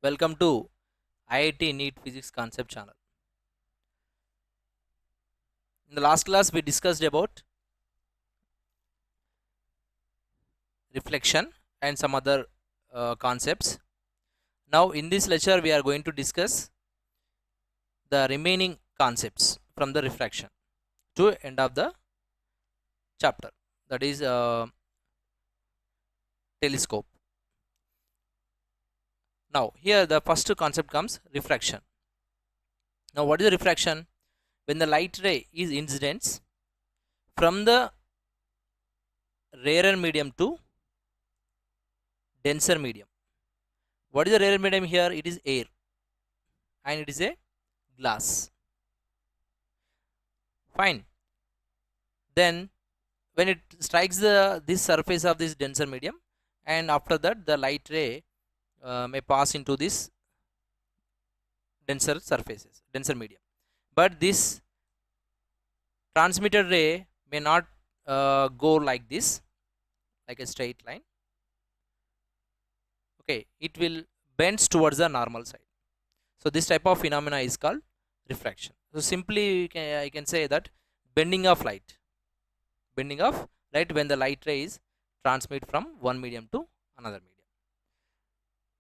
Welcome to IIT NEET Physics Concept channel. In the last class, we discussed about reflection and some other concepts. Now, in this lecture, we are going to discuss the remaining concepts from the refraction to end of the chapter. That is telescope. Now, here the first concept comes refraction. Now, what is the refraction? When the light ray is incidence from the rarer medium to denser medium. What is the rarer medium here? It is air and it is a glass. Fine. Then when it strikes this surface of this denser medium, and after that the light ray may pass into this denser medium. But this transmitted ray may not go like this, like a straight line. Okay, it will bends towards the normal side. So this type of phenomena is called refraction. So simply I can say that bending of light when the light ray is transmit from one medium to another medium.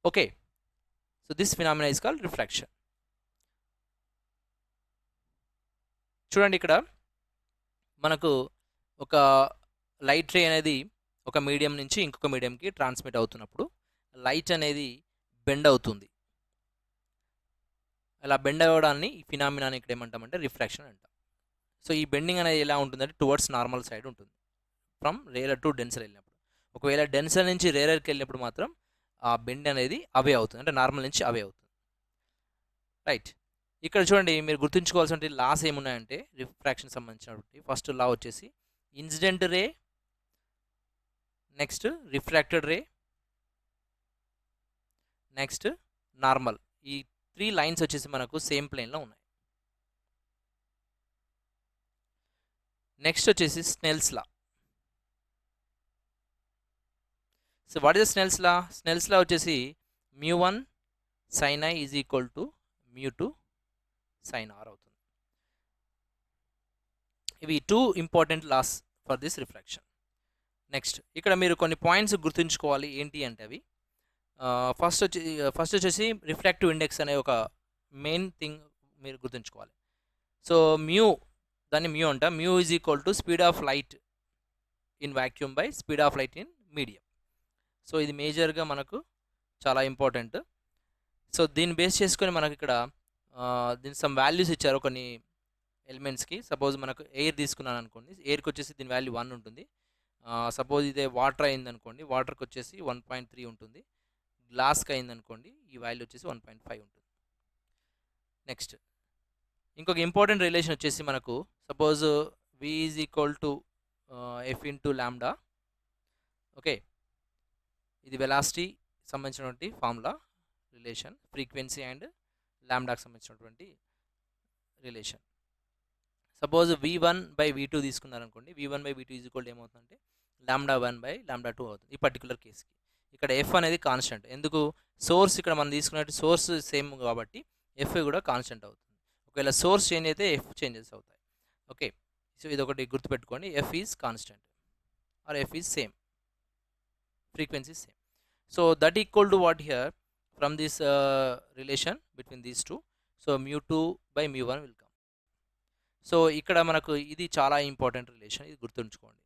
Okay, so this phenomena is called refraction. చూడండి, ఇక్కడ మనకు ఒక light ray అనేది ఒక medium నుంచి ఇంకొక మీడియంకి transmit అవుతున్నప్పుడు light అనేది బెండ్ అవుతుంది. అలా బెండ్ అవ్వడాన్ని ఈ ఫినామినాని ఇక్కడ ఏమంటామంటే రిఫ్రాక్షన్ అంటాం. సో ఈ బెండింగ్ అనేది ఎలా ఉంటుందంటే టువర్డ్స్ నార్మల్ సైడ్ ఉంటుంది, ఫ్రమ్ రేరర్ టు డెన్సర్ వెళ్ళినప్పుడు. ఒకవేళ డెన్సర్ నుంచి రేరర్కి వెళ్ళినప్పుడు మాత్రం ఆ బెండ్ అనేది అవే అవుతుంది, అంటే నార్మల్ నుంచి అవే అవుతుంది. రైట్, ఇక్కడ చూడండి, మీరు గుర్తుంచుకోవాల్సిన లాస్ ఏమున్నాయంటే రిఫ్రాక్షన్ సంబంధించినటువంటి ఫస్ట్ లా వచ్చేసి incident ray, next refracted ray, next normal. ఈ 3 లైన్స్ వచ్చేసి మనకు సేమ్ ప్లేన్లో ఉన్నాయి. నెక్స్ట్ వచ్చేసి Snell's law. So what is Snell's law? Snell's law వచ్చేసి μ1 sin i is equal to μ2 sin r అవుతుంది. ఇవి 2 important laws for this refraction. Next ఇక్కడ మీరు కొన్ని పాయింట్స్ గుర్తుంచుకోవాలి. ఏంటి అంటే అవి ఫస్ట్ వచ్చేసి రిఫ్రాక్టివ్ ఇండెక్స్ అనే ఒక మెయిన్ థింగ్ మీరు గుర్తుంచుకోవాలి. సో దాన్ని మ్యూ అంట. Mu is equal to speed of light in vacuum by speed of light in medium. So ఇది మేజర్గా మనకు చాలా ఇంపార్టెంట్. సో దీన్ని బేస్ చేసుకొని మనకు ఇక్కడ దీని సమ్ వాల్యూస్ ఇచ్చారు కొన్ని ఎలిమెంట్స్కి. సపోజ్ మనకు ఎయిర్ తీసుకున్నాను అనుకోండి, ఎయిర్కి వచ్చేసి దీని వాల్యూ 1 ఉంటుంది. సపోజ్ ఇదే వాటర్ అయింది అనుకోండి, వాటర్కి వచ్చేసి 1.3 ఉంటుంది. గ్లాస్కి అయింది అనుకోండి, ఈ వాల్యూ వచ్చేసి 1.5 ఉంటుంది. నెక్స్ట్ ఇంకొక ఇంపార్టెంట్ రిలేషన్ వచ్చేసి మనకు suppose v is equal to f into lambda. Okay, ఇది వెలాసిటీ సంబంధించినటువంటి ఫార్ములా రిలేషన్, ఫ్రీక్వెన్సీ అండ్ ల్యాండాకి సంబంధించినటువంటి relation. Suppose v1 by v2 తీసుకున్నారనుకోండి, v1 by v2 is equal to ఏమవుతుందంటే ల్యాండా 1 బై ల్యాండా 2 అవుతుంది ఈ పర్టికులర్ కేస్కి. ఇక్కడ ఎఫ్ అనేది కాన్స్టెంట్, ఎందుకు సోర్స్ ఇక్కడ మనం తీసుకున్నట్టు సోర్స్ సేమ్ కాబట్టి ఎఫ్ కూడా కాన్స్టెంట్ అవుతుంది. ఒకవేళ సోర్స్ చేంజ్ అయితే ఎఫ్ చేంజెస్ అవుతాయి. ఓకే, సో ఇది ఒకటి గుర్తుపెట్టుకోండి, F is constant or F is same, frequency same. So that equal to what here from this relation between these two. So μ2 by μ1 will come. So ఇక్కడ మనకు ఇది చాలా important relation, ఇది గుర్తుంచుకోండి.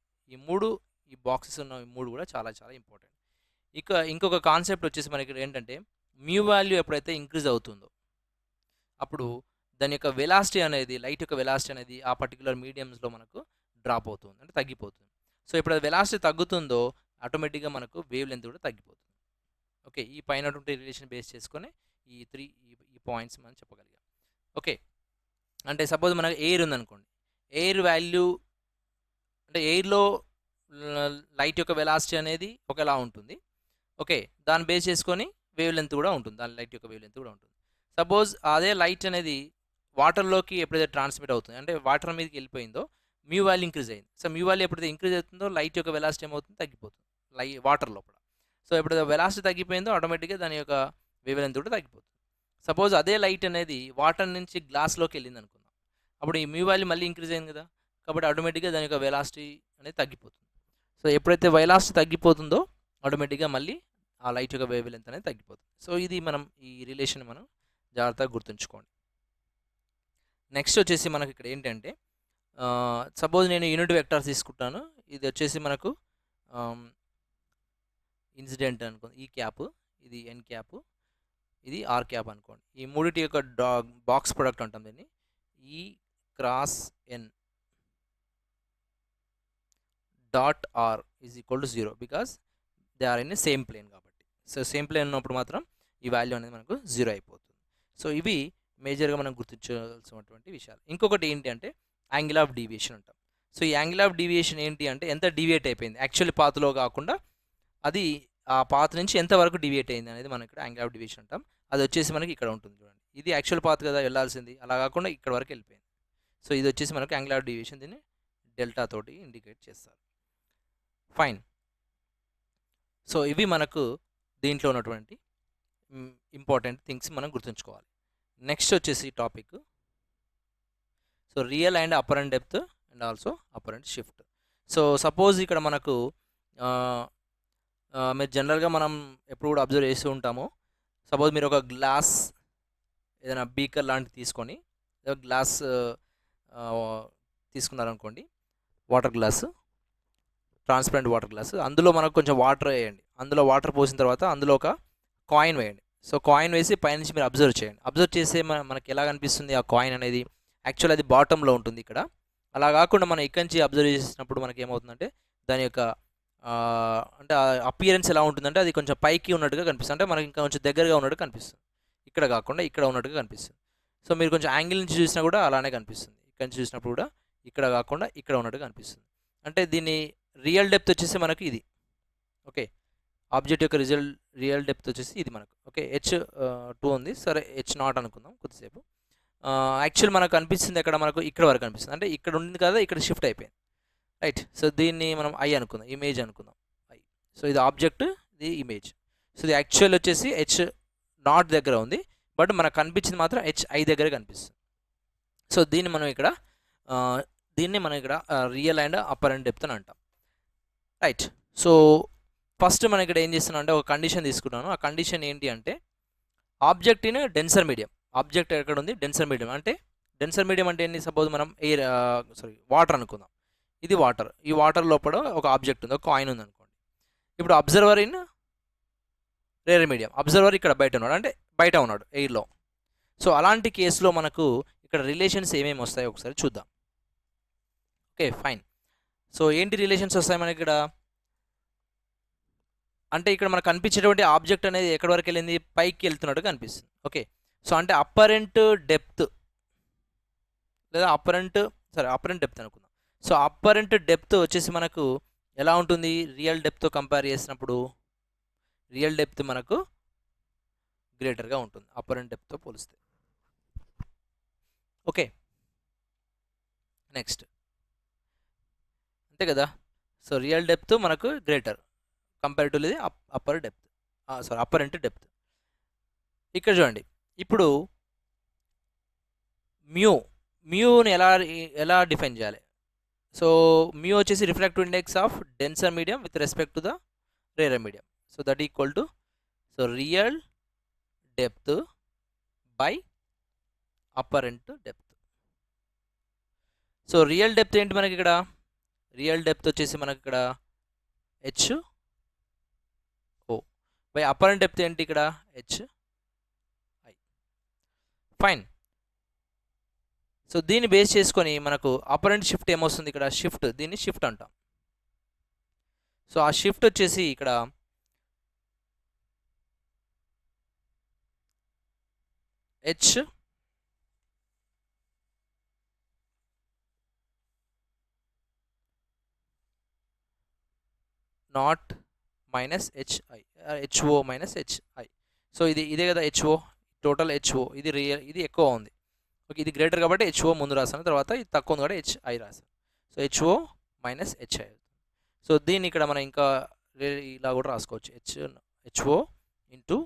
ఈ బాక్సెస్ ఉన్న ఈ 3 కూడా చాలా చాలా ఇంపార్టెంట్. ఇక ఇంకొక కాన్సెప్ట్ వచ్చేసి మనకి ఏంటంటే మ్యూ వాల్యూ ఎప్పుడైతే ఇంక్రీజ్ అవుతుందో అప్పుడు దాని యొక్క వెలాసిటీ అనేది, లైట్ యొక్క వెలాసిటీ అనేది ఆ పర్టికులర్ మీడియంస్లో మనకు డ్రాప్ అవుతుంది, అంటే తగ్గిపోతుంది. సో ఇప్పుడు అది వెలాసిటీ తగ్గుతుందో ఆటోమేటిక్గా మనకు వేవ్ లెంత్ కూడా తగ్గిపోతుంది. ఓకే, ఈ పైనటువంటి రిలేషన్ బేస్ చేసుకొని ఈ పాయింట్స్ మనం చెప్పగలిగాం. ఓకే, అంటే సపోజ్ మనకు ఎయిర్ ఉందనుకోండి, ఎయిర్ వాల్యూ అంటే ఎయిర్లో లైట్ యొక్క వెలాసిటీ అనేది ఒకలా ఉంటుంది. ఓకే, దాన్ని బేస్ చేసుకొని వేవ్ లెంత్ కూడా ఉంటుంది, దాని లైట్ యొక్క వేవ్ లెంత్ కూడా ఉంటుంది. సపోజ్ అదే లైట్ అనేది వాటర్లోకి ఎప్పుడైతే ట్రాన్స్మిట్ అవుతుంది, అంటే వాటర్ మీదకి వెళ్ళిపోయిందో మ్యూ వాల్యూ ఇంక్రీజ్ అయింది. సో మ్యూ వాల్యూ ఎప్పుడైతే ఇంక్రీజ్ అవుతుందో లైట్ యొక్క వెలాసిటీ ఏమవుతుంది, తగ్గిపోతుంది వాటర్ లోపల. సో ఎప్పుడైతే వెలాసిటీ తగ్గిపోయిందో ఆటోమేటిక్గా దాని యొక్క వేవ్ లెంత్ కూడా తగ్గిపోతుంది. సపోజ్ అదే లైట్ అనేది వాటర్ నుంచి గ్లాస్లోకి వెళ్ళింది అనుకుందాం, అప్పుడు ఈ మ్యూ వాల్యూ మళ్ళీ ఇంక్రీజ్ అయింది కదా, కాబట్టి ఆటోమేటిక్గా దాని యొక్క వెలాసిటీ అనేది తగ్గిపోతుంది. సో ఎప్పుడైతే వెలాసిటీ తగ్గిపోతుందో ఆటోమేటిక్గా మళ్ళీ ఆ లైట్ యొక్క వేవ్ లెంత్ అనేది తగ్గిపోతుంది. సో ఇది మనం ఈ రిలేషన్ మనం జాగ్రత్తగా గుర్తుంచుకోండి. నెక్స్ట్ వచ్చేసి మనకి ఇక్కడ ఏంటంటే సపోజ్ నేను యూనిట్ వెక్టార్ తీసుకుంటాను. ఇది వచ్చేసి మనకు ఇన్సిడెంట్ అనుకోండి, ఈ క్యాప్, ఇది ఎన్ క్యాప్, ఇది ఆర్ క్యాప్ అనుకోండి. ఈ మూడిటి యొక్క బాక్స్ ప్రొడక్ట్ అంటాం దీన్ని. ఈ cross N dot R is equal to 0 because they are in same plane కాబట్టి. సో సేమ్ ప్లేన్ ఉన్నప్పుడు మాత్రం ఈ వాల్యూ అనేది మనకు 0 అయిపోతుంది. సో ఇవి మేజర్గా మనం గుర్తించాల్సినటువంటి విషయాలు. ఇంకొకటి ఏంటి అంటే యాంగిల్ ఆఫ్ డీవియేషన్ అంటాం. సో ఈ యాంగిల్ ఆఫ్ డీవియేషన్ ఏంటి అంటే ఎంత డీవియేట్ అయిపోయింది, యాక్చువల్ పాత్లో కాకుండా అది ఆ పాత్ నుంచి ఎంతవరకు డీవియేట్ అయింది అనేది మనం ఇక్కడ యాంగిల్ ఆఫ్ డీవియేషన్ అంటాం. అది వచ్చేసి మనకి ఇక్కడ ఉంటుంది చూడండి. ఇది యాక్చువల్ పాత్ కదా వెళ్ళాల్సింది, అలా కాకుండా ఇక్కడ వరకు వెళ్ళిపోయింది. సో ఇది వచ్చేసి మనకు యాంగిల్ ఆఫ్ డీవియేషన్, దీన్ని డెల్టా తోటి ఇండికేట్ చేస్తారు. ఫైన్. సో ఇవి మనకు దీంట్లో ఉన్నటువంటి ఇంపార్టెంట్ థింగ్స్ మనం గుర్తుంచుకోవాలి. నెక్స్ట్ వచ్చేసి topic, so real and apparent depth and also apparent shift. So suppose ఇక్కడ మనకు మీరు జనరల్గా మనం ఎప్పుడు కూడా అబ్జర్వ్ చేస్తూ ఉంటాము. సపోజ్ మీరు ఒక గ్లాస్ ఏదైనా బీకర్ లాంటిది తీసుకొని, గ్లాస్ తీసుకున్నారనుకోండి, water glass, transparent water glass, అందులో మనకు కొంచెం వాటర్ వేయండి. అందులో వాటర్ పోసిన తర్వాత అందులో ఒక కాయిన్ వేయండి. సో కాయిన్ వేసి పైనుంచి మీరు అబ్జర్వ్ చేయండి. అబ్జర్వ్ చేస్తే మనకి ఎలా కనిపిస్తుంది ఆ కాయిన్ అనేది, యాక్చువల్ అది బాటంలో ఉంటుంది ఇక్కడ. అలా కాకుండా మనం ఇక్కడి నుంచి అబ్జర్వ్ చేసినప్పుడు మనకి ఏమవుతుందంటే దాని యొక్క అంటే అపియరెన్స్ ఎలా ఉంటుందంటే అది కొంచెం పైకి ఉన్నట్టుగా కనిపిస్తుంది, అంటే మనకి ఇంకా కొంచెం దగ్గరగా ఉన్నట్టు కనిపిస్తుంది. ఇక్కడ కాకుండా ఇక్కడ ఉన్నట్టుగా కనిపిస్తుంది. సో మీరు కొంచెం యాంగిల్ నుంచి చూసినా కూడా అలానే కనిపిస్తుంది. ఇక్కడ నుంచి చూసినప్పుడు కూడా ఇక్కడ కాకుండా ఇక్కడ ఉన్నట్టుగా కనిపిస్తుంది. అంటే దీన్ని రియల్ డెప్త్ వచ్చేసి మనకి ఇది. ఓకే, ఆబ్జెక్ట్ యొక్క రియల్ డెప్త్ వచ్చేసి ఇది మనకు. ఓకే, H2 ఉంది, సరే H0 అనుకుందాం కొద్దిసేపు. యాక్చువల్ మనకు కనిపిస్తుంది ఎక్కడ, మనకు ఇక్కడ వరకు కనిపిస్తుంది, అంటే ఇక్కడ ఉంది కదా, ఇక్కడ షిఫ్ట్ అయిపోయింది, రైట్. సో దీన్ని మనం ఐ అనుకుందాం, ఇమేజ్ అనుకుందాం, ఐ. సో ఇది ఆబ్జెక్ట్, ఇది ఇమేజ్. సో ఇది యాక్చువల్ వచ్చేసి H0 దగ్గర ఉంది, బట్ మనకు కనిపించింది మాత్రం HI దగ్గర కనిపిస్తుంది. సో దీన్ని మనం ఇక్కడ రియల్ అండ్ అపరెంట్ డెప్త్ అని అంటాం, రైట్. సో ఫస్ట్ మనం ఇక్కడ ఏం చేస్తున్నాం అంటే ఒక కండిషన్ తీసుకున్నాను. ఆ కండిషన్ ఏంటి అంటే object in denser medium. Object ఎక్కడ ఉంది, డెన్సర్ మీడియం. అంటే డెన్సర్ మీడియం అంటే ఏంటి, సపోజ్ మనం వాటర్ అనుకుందాం. ఇది వాటర్, ఈ వాటర్ లోపల ఒక ఆబ్జెక్ట్ ఉంది, ఒక కాయిన్ ఉంది అనుకోండి. ఇప్పుడు observer in rare medium, observer ఇక్కడ బయట ఉన్నాడు, అంటే బయట ఉన్నాడు ఎయిర్లో. సో అలాంటి కేసులో మనకు ఇక్కడ రిలేషన్స్ ఏమేమి వస్తాయో ఒకసారి చూద్దాం. Okay, fine. సో ఏంటి రిలేషన్స్ వస్తాయి మనకి ఇక్కడ అంటే ఇక్కడ మనకు కనిపించేటువంటి ఆబ్జెక్ట్ అనేది ఎక్కడి వరకు వెళ్ళింది, పైకి వెళ్తున్నట్టు కనిపిస్తుంది. ఓకే, సో అంటే అపరెంట్ డెప్త్ లేదా అపరెంట్ డెప్త్ అనుకుందాం. సో అపరెంట్ డెప్త్ వచ్చేసి మనకు ఎలా ఉంటుంది, రియల్ డెప్త్తో కంపేర్ చేసినప్పుడు రియల్ డెప్త్ మనకు గ్రేటర్గా ఉంటుంది అపరెంట్ డెప్త్తో పోలిస్తే. ఓకే, నెక్స్ట్ అంతే కదా. సో రియల్ డెప్త్ మనకు గ్రేటర్ కంపారిటివ్లీ అపరెంట్ డెప్త్. ఇక్కడ చూడండి, ఇప్పుడు మ్యూని ఎలా డిఫైన్ చేయాలి. సో మ్యూ వచ్చేసి refractive index of denser medium with respect to the rarer medium. So that equal to real depth by apparent depth. So real depth ఏంటి మనకి ఇక్కడ, రియల్ డెప్త్ వచ్చేసి మనకి ఇక్కడ HO బై అపరెంట్ డెప్త్ ఏంటి ఇక్కడ HI. Fine. So దీన్ని base చేసుకొని మనకు అపరెంట్ షిఫ్ట్ ఏమొస్తుంది ఇక్కడ, దీన్ని షిఫ్ట్ అంటాం. సో ఆ షిఫ్ట్ వచ్చేసి ఇక్కడ H not minus HO minus HI. So ఇదే కదా HO, టోటల్ HO, ఇది ఇది ఎక్కువ ఉంది. ఓకే, ఇది గ్రేటర్ కాబట్టి HO ముందు రాసాను, తర్వాత ఇది తక్కువ ఉంది కాబట్టి HI రాసాను. So HO minus HI. So దీన్ని ఇక్కడ మనం ఇంకా ఇలా కూడా రాసుకోవచ్చు, HO ఇంటూ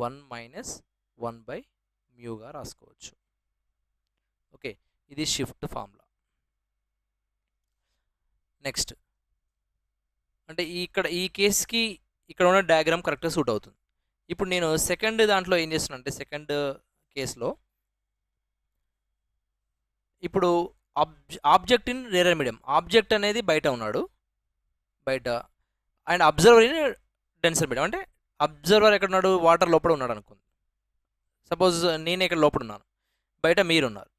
1 మైనస్ 1/μగా రాసుకోవచ్చు. ఓకే, ఇది షిఫ్ట్ ఫార్ములా. నెక్స్ట్ అంటే ఇక్కడ ఈ కేస్కి ఇక్కడ ఉన్న డయాగ్రామ్ కరెక్ట్గా సూట్ అవుతుంది. ఇప్పుడు నేను సెకండ్ దాంట్లో ఏం చేస్తున్నా అంటే సెకండ్ కేసులో ఇప్పుడు object in rarer medium, object అనేది బయట ఉన్నాడు బయట, and observer in denser medium. అంటే అబ్జర్వర్ ఎక్కడ ఉన్నాడు, వాటర్ లోపల ఉన్నాడు అనుకుంది. సపోజ్ నేను ఇక్కడ లోపల ఉన్నాను, బయట మీరు ఉన్నారు.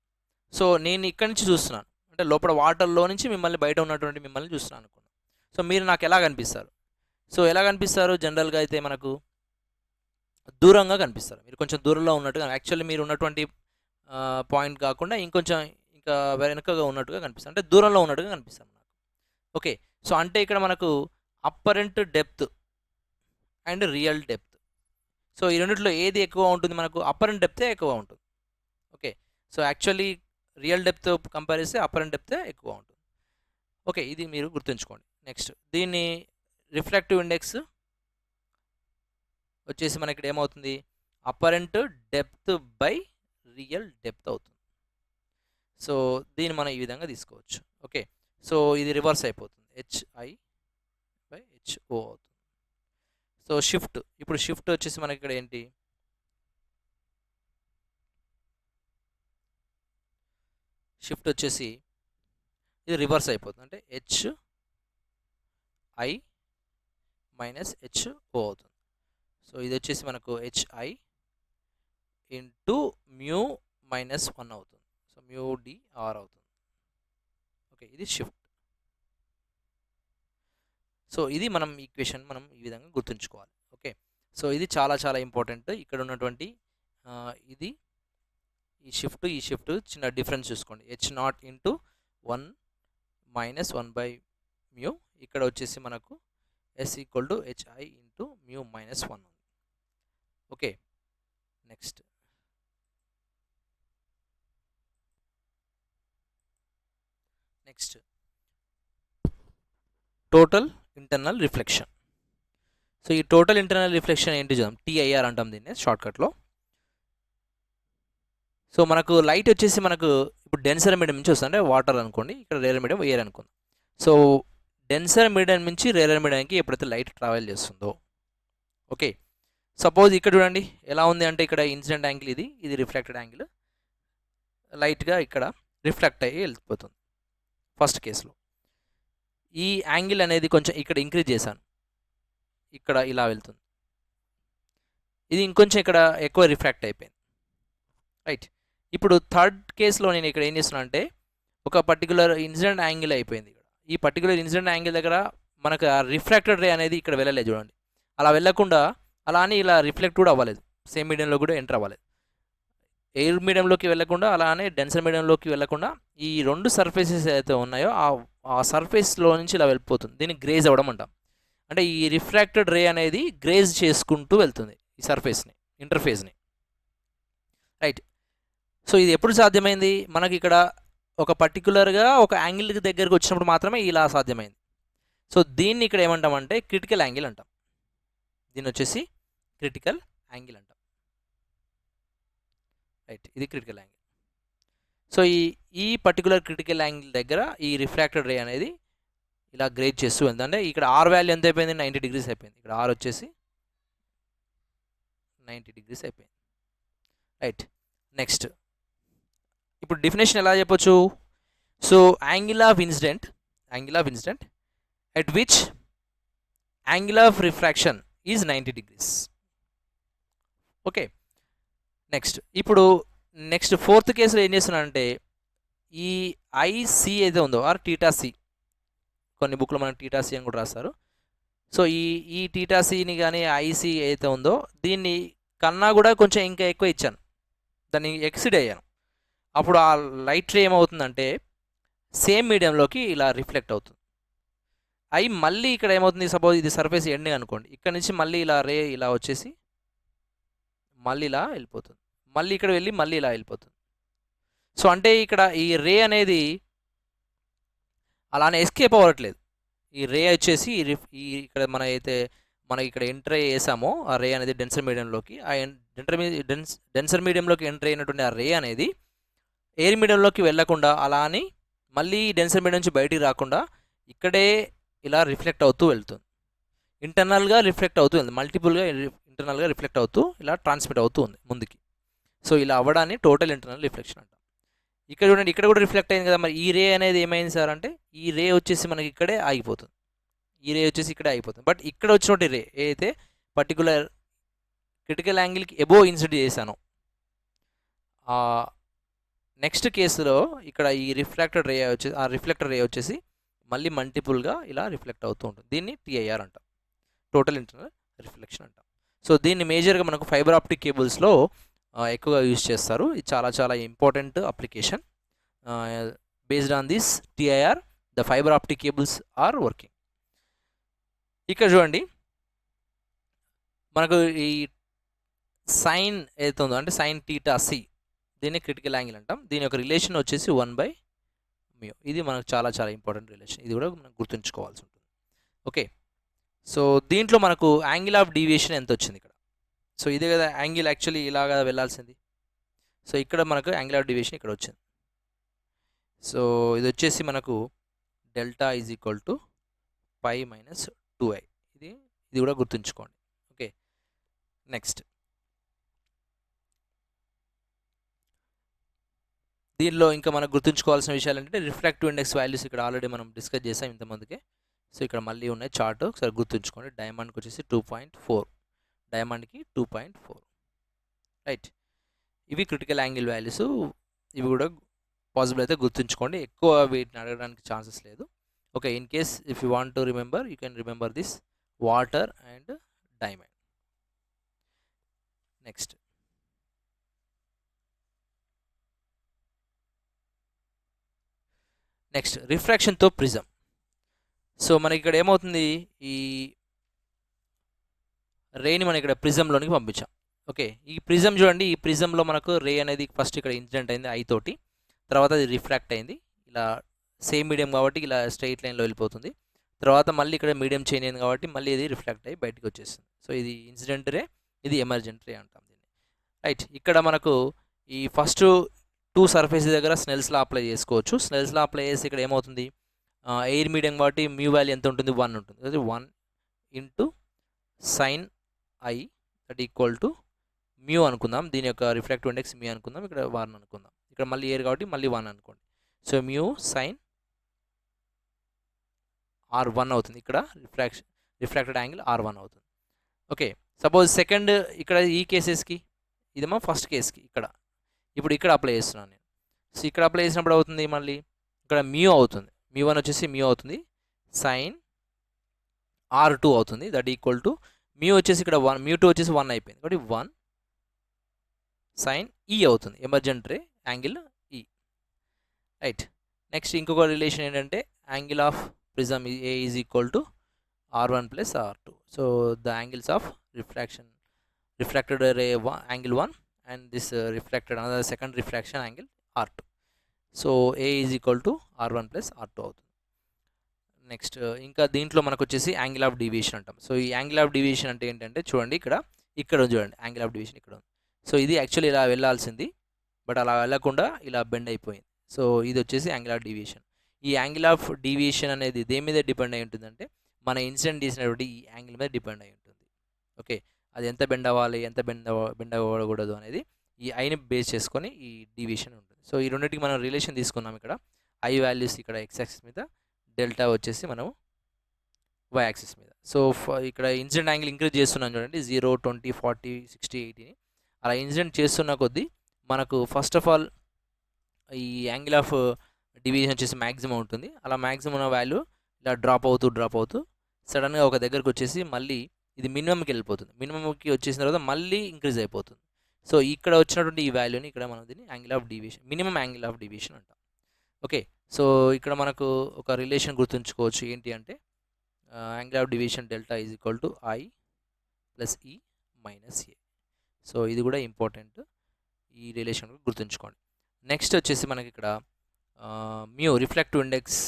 సో నేను ఇక్కడి నుంచి చూస్తున్నాను, అంటే లోపల వాటర్లో నుంచి మిమ్మల్ని, బయట ఉన్నటువంటి మిమ్మల్ని చూస్తున్నాను అనుకున్నాను. సో మీరు నాకు ఎలా కనిపిస్తారు? సో ఎలా కనిపిస్తారు? జనరల్గా అయితే మనకు దూరంగా కనిపిస్తారు. మీరు కొంచెం దూరంలో ఉన్నట్టుగా, యాక్చువల్లీ మీరు ఉన్నటువంటి పాయింట్ కాకుండా ఇంకొంచెం ఇంకా వెనకగా ఉన్నట్టుగా కనిపిస్తారు, అంటే దూరంలో ఉన్నట్టుగా కనిపిస్తారు నాకు. ఓకే, సో అంటే ఇక్కడ మనకు apparent depth and real depth. So ఈ రెండిట్లో ఏది ఎక్కువ ఉంటుంది? మనకు అప్పరెంట్ డెప్తే ఎక్కువ ఉంటుంది. Okay, so actually real depth compare చేస్తే అప్పరెంట్ డెప్తే ఎక్కువ ఉంటుంది. ఓకే, ఇది మీరు గుర్తుంచుకోండి. నెక్స్ట్ దీన్ని రిఫ్రాక్టివ్ ఇండెక్స్ వచ్చేసి మనకి ఇక్కడ ఏమవుతుంది? Apparent depth by real depth అవుతుంది. సో దీన్ని మనం ఈ విధంగా తీసుకోవచ్చు. ఓకే, సో ఇది రివర్స్ అయిపోతుంది, HI/HO అవుతుంది. సో షిఫ్ట్, ఇప్పుడు షిఫ్ట్ వచ్చేసి మనకి ఇక్కడ ఏంటి? షిఫ్ట్ వచ్చేసి ఇది రివర్స్ అయిపోతుంది, అంటే HI-HO అవుతుంది. సో ఇది వచ్చేసి మనకు HI ఇంటూ మ్యూ మైనస్ 1 అవుతుంది. సో మ్యూ dr అవుతుంది. ఓకే, ఇది షిఫ్ట్. సో ఇది మనం ఈక్వేషన్ మనం ఈ విధంగా గుర్తుంచుకోవాలి. ఓకే, సో ఇది చాలా చాలా ఇంపార్టెంట్. ఇక్కడ ఉన్నటువంటి ఇది ఈ షిఫ్ట్ చిన్న డిఫరెన్స్ చూసుకోండి. H0 into 1 minus 1/μ. ఇక్కడ వచ్చేసి మనకు S equal to HI into mu minus 1 ఉంది. Okay, next total internal reflection. So ఈ టోటల్ ఇంటర్నల్ రిఫ్లెక్షన్ ఏంటి చూద్దాం. TIR అంటాం దీన్ని షార్ట్కట్లో. సో మనకు లైట్ వచ్చేసి మనకు ఇప్పుడు డెన్సర్ మీడియం నుంచి వస్తుంది, అంటే వాటర్ అనుకోండి, ఇక్కడ రేరర్ మీడియం ఎయిర్ అనుకుందాం. సో డెన్సర్ మీడియం నుంచి రేరర్ మీడియంకి ఎప్పుడైతే లైట్ ట్రావెల్ చేస్తుందో, ఓకే, సపోజ్ ఇక్కడ చూడండి ఎలా ఉంది అంటే ఇక్కడ ఇన్సిడెంట్ యాంగిల్ ఇది రిఫ్లెక్టెడ్ యాంగిల్, లైట్గా ఇక్కడ రిఫ్లెక్ట్ అయ్యి వెళ్ళిపోతుంది ఫస్ట్ కేసులో. ఈ యాంగిల్ అనేది కొంచెం ఇక్కడ ఇంక్రీజ్ చేశాను, ఇక్కడ ఇలా వెళ్తుంది. ఇది ఇంకొంచెం ఇక్కడ ఎక్కువ రిఫ్రాక్ట్ అయిపోయింది, రైట్. ఇప్పుడు థర్డ్ కేసులో నేను ఇక్కడ ఏం చేస్తున్నా అంటే ఒక పర్టికులర్ ఇన్సిడెంట్ యాంగిల్ అయిపోయింది. ఇక్కడ ఈ పర్టికులర్ ఇన్సిడెంట్ యాంగిల్ దగ్గర మనకు ఆ రిఫ్రాక్టెడ్ రే అనేది ఇక్కడ వెళ్ళలేదు చూడండి. అలా వెళ్ళకుండా అలా అని ఇలా రిఫ్లెక్ట్ కూడా అవ్వలేదు, సేమ్ మీడియంలో కూడా ఎంటర్ అవ్వలేదు. ఎయిర్ మీడియంలోకి వెళ్ళకుండా అలానే డెన్సర్ మీడియంలోకి వెళ్ళకుండా ఈ రెండు సర్ఫేసెస్ ఏదైతే ఉన్నాయో ఆ సర్ఫేస్లో నుంచి ఇలా వెళ్ళిపోతుంది. దీన్ని గ్రేజ్ అవ్వడం అంటాం. అంటే ఈ రిఫ్రాక్టెడ్ రే అనేది గ్రేజ్ చేసుకుంటూ వెళ్తుంది ఈ సర్ఫేస్ని, ఇంటర్ఫేస్ని, రైట్. సో ఇది ఎప్పుడు సాధ్యమైంది? మనకి ఇక్కడ ఒక పర్టికులర్గా ఒక యాంగిల్ దగ్గరికి వచ్చినప్పుడు మాత్రమే ఇలా సాధ్యమైంది. సో దీన్ని ఇక్కడ ఏమంటామంటే క్రిటికల్ యాంగిల్ అంటాం. దీన్ని వచ్చేసి క్రిటికల్ యాంగిల్ అంటాం, రైట్. ఇది క్రిటికల్ యాంగిల్. సో ఈ పర్టికులర్ క్రిటికల్ యాంగిల్ దగ్గర ఈ రిఫ్రాక్టెడ్ రే అనేది ఇలా గ్రేజ్ చేస్తూ వెళ్తుంది. అంటే ఇక్కడ R వాల్యూ ఎంత అయిపోయింది? 90 degrees అయిపోయింది. ఇక్కడ R వచ్చేసి 90 degrees అయిపోయింది, రైట్. నెక్స్ట్ ఇప్పుడు డెఫినేషన్ ఎలా చెప్పొచ్చు? So angle of incident at which angle of refraction is 90 degrees. Okay, next ఇప్పుడు ఫోర్త్ కేసులో ఏం చేస్తున్నానంటే ఈ IC అయితే ఉందో ఆర్ θC, కొన్ని బుక్లో మనకు θC అని కూడా రాస్తారు. సో ఈ θCని కానీ IC అయితే ఉందో దీన్ని కన్నా కూడా కొంచెం ఇంకా ఎక్కువ ఇచ్చాను, దాన్ని ఎక్సిడ్ అయ్యాను. అప్పుడు ఆ లైట్ రే ఏమవుతుందంటే సేమ్ మీడియంలోకి ఇలా రిఫ్లెక్ట్ అవుతుంది. అవి మళ్ళీ ఇక్కడ ఏమవుతుంది? సపోజ్ ఇది సర్ఫేస్ ఎండింగ్ అనుకోండి, ఇక్కడ నుంచి మళ్ళీ ఇలా రే ఇలా వచ్చేసి మళ్ళీ ఇలా వెళ్ళిపోతుంది, మళ్ళీ ఇక్కడ వెళ్ళి మళ్ళీ ఇలా వెళ్ళిపోతుంది. సో అంటే ఇక్కడ ఈ రే అనేది అలానే ఎస్కేప్ అవ్వట్లేదు. ఈ రే వచ్చేసి ఈ ఇక్కడ మన అయితే మనకి ఇక్కడ ఎంటర్ చేసామో ఆ రే అనేది డెన్సర్ మీడియంలోకి, ఆ డెన్సర్ మీడియంలోకి ఎంటర్ అయినటువంటి ఆ రే అనేది ఎయిర్ మీడియంలోకి వెళ్ళకుండా అలా అని మళ్ళీ డెన్సర్ మీడియం నుంచి బయటికి రాకుండా ఇక్కడే ఇలా రిఫ్లెక్ట్ అవుతూ వెళ్తుంది. ఇంటర్నల్గా రిఫ్లెక్ట్ అవుతూ ఉంది, మల్టిపుల్గా ఇంటర్నల్గా రిఫ్లెక్ట్ అవుతూ ఇలా ట్రాన్స్మిట్ అవుతూ ఉంది ముందుకి. సో ఇలా అవ్వడాన్ని టోటల్ ఇంటర్నల్ రిఫ్లెక్షన్ అంటాం. ఇక్కడ చూడండి, ఇక్కడ కూడా రిఫ్లెక్ట్ అయింది కదా, మరి ఈ రే అనేది ఏమైంది సార్ అంటే ఈ రే వచ్చేసి మనకి ఇక్కడే ఆగిపోతుంది, ఈ రే వచ్చేసి ఇక్కడే ఆగిపోతుంది. బట్ ఇక్కడ వచ్చినటువంటి రే ఏదైతే పర్టికులర్ క్రిటికల్ యాంగిల్కి ఎబోవ్ ఇన్సిడెంట్ చేశానో నెక్స్ట్ కేసులో ఇక్కడ ఈ రిఫ్లెక్టెడ్ రే వచ్చేసి ఆ రిఫ్లెక్టర్ రే వచ్చేసి మళ్ళీ మల్టిపుల్గా ఇలా రిఫ్లెక్ట్ అవుతూ ఉంటుంది. దీన్ని టీఐఆర్ అంటాం, టోటల్ ఇంటర్నల్ రిఫ్లెక్షన్ అంటాం. సో దీన్ని మేజర్గా మనకు ఫైబర్ ఆప్టిక్ కేబుల్స్లో ఎక్కువగా యూజ్ చేస్తారు. ఇది చాలా చాలా important application. Based on this TIR the fibre optic cables are working. ఇక్కడ చూడండి, మనకు ఈ సైన్ ఏదైతే ఉందో అంటే సైన్ టీటా సి, దీన్ని క్రిటికల్ యాంగిల్ అంటాం. దీని యొక్క రిలేషన్ వచ్చేసి 1/μ. ఇది మనకు చాలా చాలా ఇంపార్టెంట్ రిలేషన్, ఇది కూడా మనం గుర్తుంచుకోవాల్సి ఉంటుంది. ఓకే, సో దీంట్లో మనకు యాంగిల్ ఆఫ్ డీవియేషన్ ఎంత వచ్చింది ఇక్కడ. సో ఇదే కదా యాంగిల్, యాక్చువల్లీ ఇలాగా వెళ్ళాల్సింది. సో ఇక్కడ మనకు యాంగిల్ ఆఫ్ డీవియేషన్ ఇక్కడ వచ్చింది. సో ఇది వచ్చేసి మనకు delta is equal to π - 2i. ఇది కూడా గుర్తుంచుకోండి. ఓకే, నెక్స్ట్ దీనిలో ఇంకా మనకు గుర్తుంచుకోవాల్సిన విషయాలు ఏంటంటే రిఫ్రాక్టివ్ ఇండెక్స్ వాల్యూస్ ఇక్కడ ఆల్రెడీ మనం డిస్కస్ చేసాం ఇంతమందికే. సో ఇక్కడ మళ్ళీ ఉన్నాయి చార్ట్, ఒకసారి గుర్తుంచుకోండి. డైమండ్కి వచ్చేసి 2.4, డైమండ్కి 2.4, రైట్. ఇవి క్రిటికల్ యాంగిల్ వాల్యూస్, ఇవి కూడా పాసిబుల్ అయితే గుర్తుంచుకోండి, ఎక్కువ వీటిని అడగడానికి ఛాన్సెస్ లేదు. Okay, in case if you want to remember you can remember this water and diamond. Next రిఫ్రాక్షన్తో ప్రిజం. సో మనకి ఇక్కడ ఏమవుతుంది, ఈ రేని మనం ఇక్కడ ప్రిజంలోనికి పంపించాం. ఓకే, ఈ ప్రిజం చూడండి, ఈ ప్రిజంలో మనకు రే అనేది ఫస్ట్ ఇక్కడ ఇన్సిడెంట్ అయింది ఐ తోటి, తర్వాత అది రిఫ్రాక్ట్ అయింది, ఇలా సేమ్ మీడియం కాబట్టి ఇలా స్ట్రైట్ లైన్లో వెళ్ళిపోతుంది. తర్వాత మళ్ళీ ఇక్కడ మీడియం చేంజ్ అయింది కాబట్టి మళ్ళీ ఇది రిఫ్లెక్ట్ అయ్యి బయటకు వచ్చేస్తుంది. సో ఇది ఇన్సిడెంట్ రే, ఇది ఎమర్జెంట్ రే అంటాం దీన్ని, రైట్. ఇక్కడ మనకు ఈ ఫస్ట్ 2 సర్ఫేస్ దగ్గర స్నెల్స్ లా అప్లై చేసుకోవచ్చు. స్నెల్స్ లా అప్లై చేసి ఇక్కడ ఏమవుతుంది, ఎయిర్ మీడియం కాబట్టి మ్యూ వాల్యూ ఎంత ఉంటుంది, 1 ఉంటుంది. అది 1 × sin i that equal to mu అనుకుందాం. దీని యొక్క రిఫ్రాక్టివ్ ఇండెక్స్ మ్యూ అనుకుందాం, ఇక్కడ 1 అనుకుందాం. ఇక్కడ మళ్ళీ ఎయిర్ కాబట్టి మళ్ళీ 1 అనుకోండి. సో మ్యూ sin r1 అవుతుంది, ఇక్కడ రిఫ్రాక్టెడ్ యాంగిల్ r1 అవుతుంది. ఓకే, సపోజ్ సెకండ్ ఇక్కడ ఈ కేసెస్కి, ఇదేమో ఫస్ట్ కేస్కి ఇప్పుడు ఇక్కడ అప్లై చేస్తున్నాను నేను. సో ఇక్కడ అప్లై చేసినప్పుడు అవుతుంది మళ్ళీ ఇక్కడ మ్యూ అవుతుంది, μ1 వచ్చేసి మ్యూ అవుతుంది, sin r2 అవుతుంది, దట్ ఈక్వల్ టు మ్యూ వచ్చేసి ఇక్కడ 1, μ2 వచ్చేసి 1 అయిపోయింది కాబట్టి 1 sin e అవుతుంది, emergent ray angle e, right. Next ఇంకొక రిలేషన్ ఏంటంటే angle of prism A is equal to r1 + r2. So the angles of refracted ray angle 1 and this reflected another second refraction angle r2. So a is equal to r1 + r2 అవుతుంది. Next ఇంకా దీంట్లో మనకు వచ్చేసి angle of deviation అంటాం. So ఈ angle of deviation అంటే ఏంటంటే చూడండి, ఇక్కడ చూడండి యాంగిల్ ఆఫ్ డీవియేషన్ ఇక్కడ ఉంది. సో ఇది యాక్చువల్లీ ఇలా వెళ్ళాల్సింది, బట్ అలా వెళ్ళకుండా ఇలా బెండ్ అయిపోయింది. సో ఇది వచ్చేసి యాంగిల్ ఆఫ్ డీవియేషన్. ఈ యాంగిల్ ఆఫ్ డీవియేషన్ అనేది దేని మీద డిపెండ్ అయి ఉంటుందంటే మన ఇన్సిడెంట్ చేసినటువంటి ఈ యాంగిల్ మీద డిపెండ్ అయి ఉంటుంది. ఓకే, అది ఎంత బెండ్ అవ్వాలి, ఎంత బెండ్ అవ్వకూడదు అనేది ఈ ఐని బేస్ చేసుకొని ఈ డీవియేషన్ ఉంటుంది. సో ఈ రెండింటికి మనం రిలేషన్ తీసుకున్నాం. ఇక్కడ ఐ వాల్యూస్ ఇక్కడ x యాక్సిస్ మీద, డెల్టా వచ్చేసి మనం y యాక్సిస్ మీద. సో ఇక్కడ ఇన్సిడెంట్ యాంగిల్ ఇంక్రీజ్ చేస్తున్నాం చూడండి, 0, 20, 40, 60, 80ని అలా ఇన్సిడెంట్ చేస్తున్న కొద్దీ మనకు ఫస్ట్ ఆఫ్ ఆల్ ఈ యాంగిల్ ఆఫ్ డివిజన్ వచ్చేసి మ్యాక్సిమం ఉంటుంది. అలా మ్యాక్సిమం ఉన్న వాల్యూ ఇలా డ్రాప్ అవుతూ సడన్గా ఒక దగ్గరకు వచ్చేసి మళ్ళీ ఇది మినిమంకి వెళ్ళిపోతుంది. మినిమంకి వచ్చేసిన తర్వాత మళ్ళీ ఇంక్రీజ్ అయిపోతుంది. సో ఇక్కడ వచ్చినటువంటి ఈ వాల్యూని ఇక్కడ మనం దీన్ని angle of deviation, minimum angle of deviation అంటాం. ఓకే, సో ఇక్కడ మనకు ఒక రిలేషన్ గుర్తుంచుకోవచ్చు, ఏంటి అంటే angle of deviation delta is equal to i + e - a. So ఇది కూడా ఇంపార్టెంట్, ఈ రిలేషన్ గుర్తుంచుకోండి. నెక్స్ట్ వచ్చేసి మనకి ఇక్కడ mu reflective index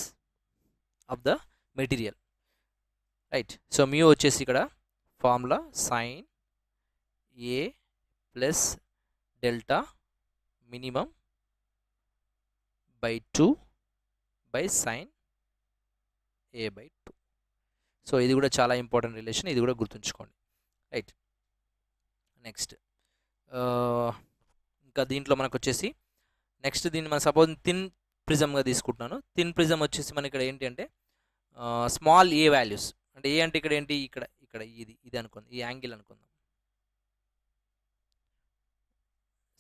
of the material, right. So mu వచ్చేసి ఇక్కడ formula sine A plus delta minimum by 2 by sine A by 2. So ఇది కూడా చాలా ఇంపార్టెంట్ రిలేషన్, ఇది కూడా గుర్తుంచుకోండి. రైట్. నెక్స్ట్ ఇంకా దీంట్లో మనకు వచ్చేసి నెక్స్ట్ దీన్ని మనం సపోజ్ థిన్ ప్రిజమ్గా తీసుకుంటున్నాను. థిన్ ప్రిజమ్ వచ్చేసి మన ఇక్కడ ఏంటి అంటే స్మాల్ ఏ వాల్యూస్, అంటే ఏ అంటే ఇక్కడ ఏంటి, ఇక్కడ ఇక్కడ ఇది అనుకుందాం, ఈ యాంగిల్ అనుకుందాం.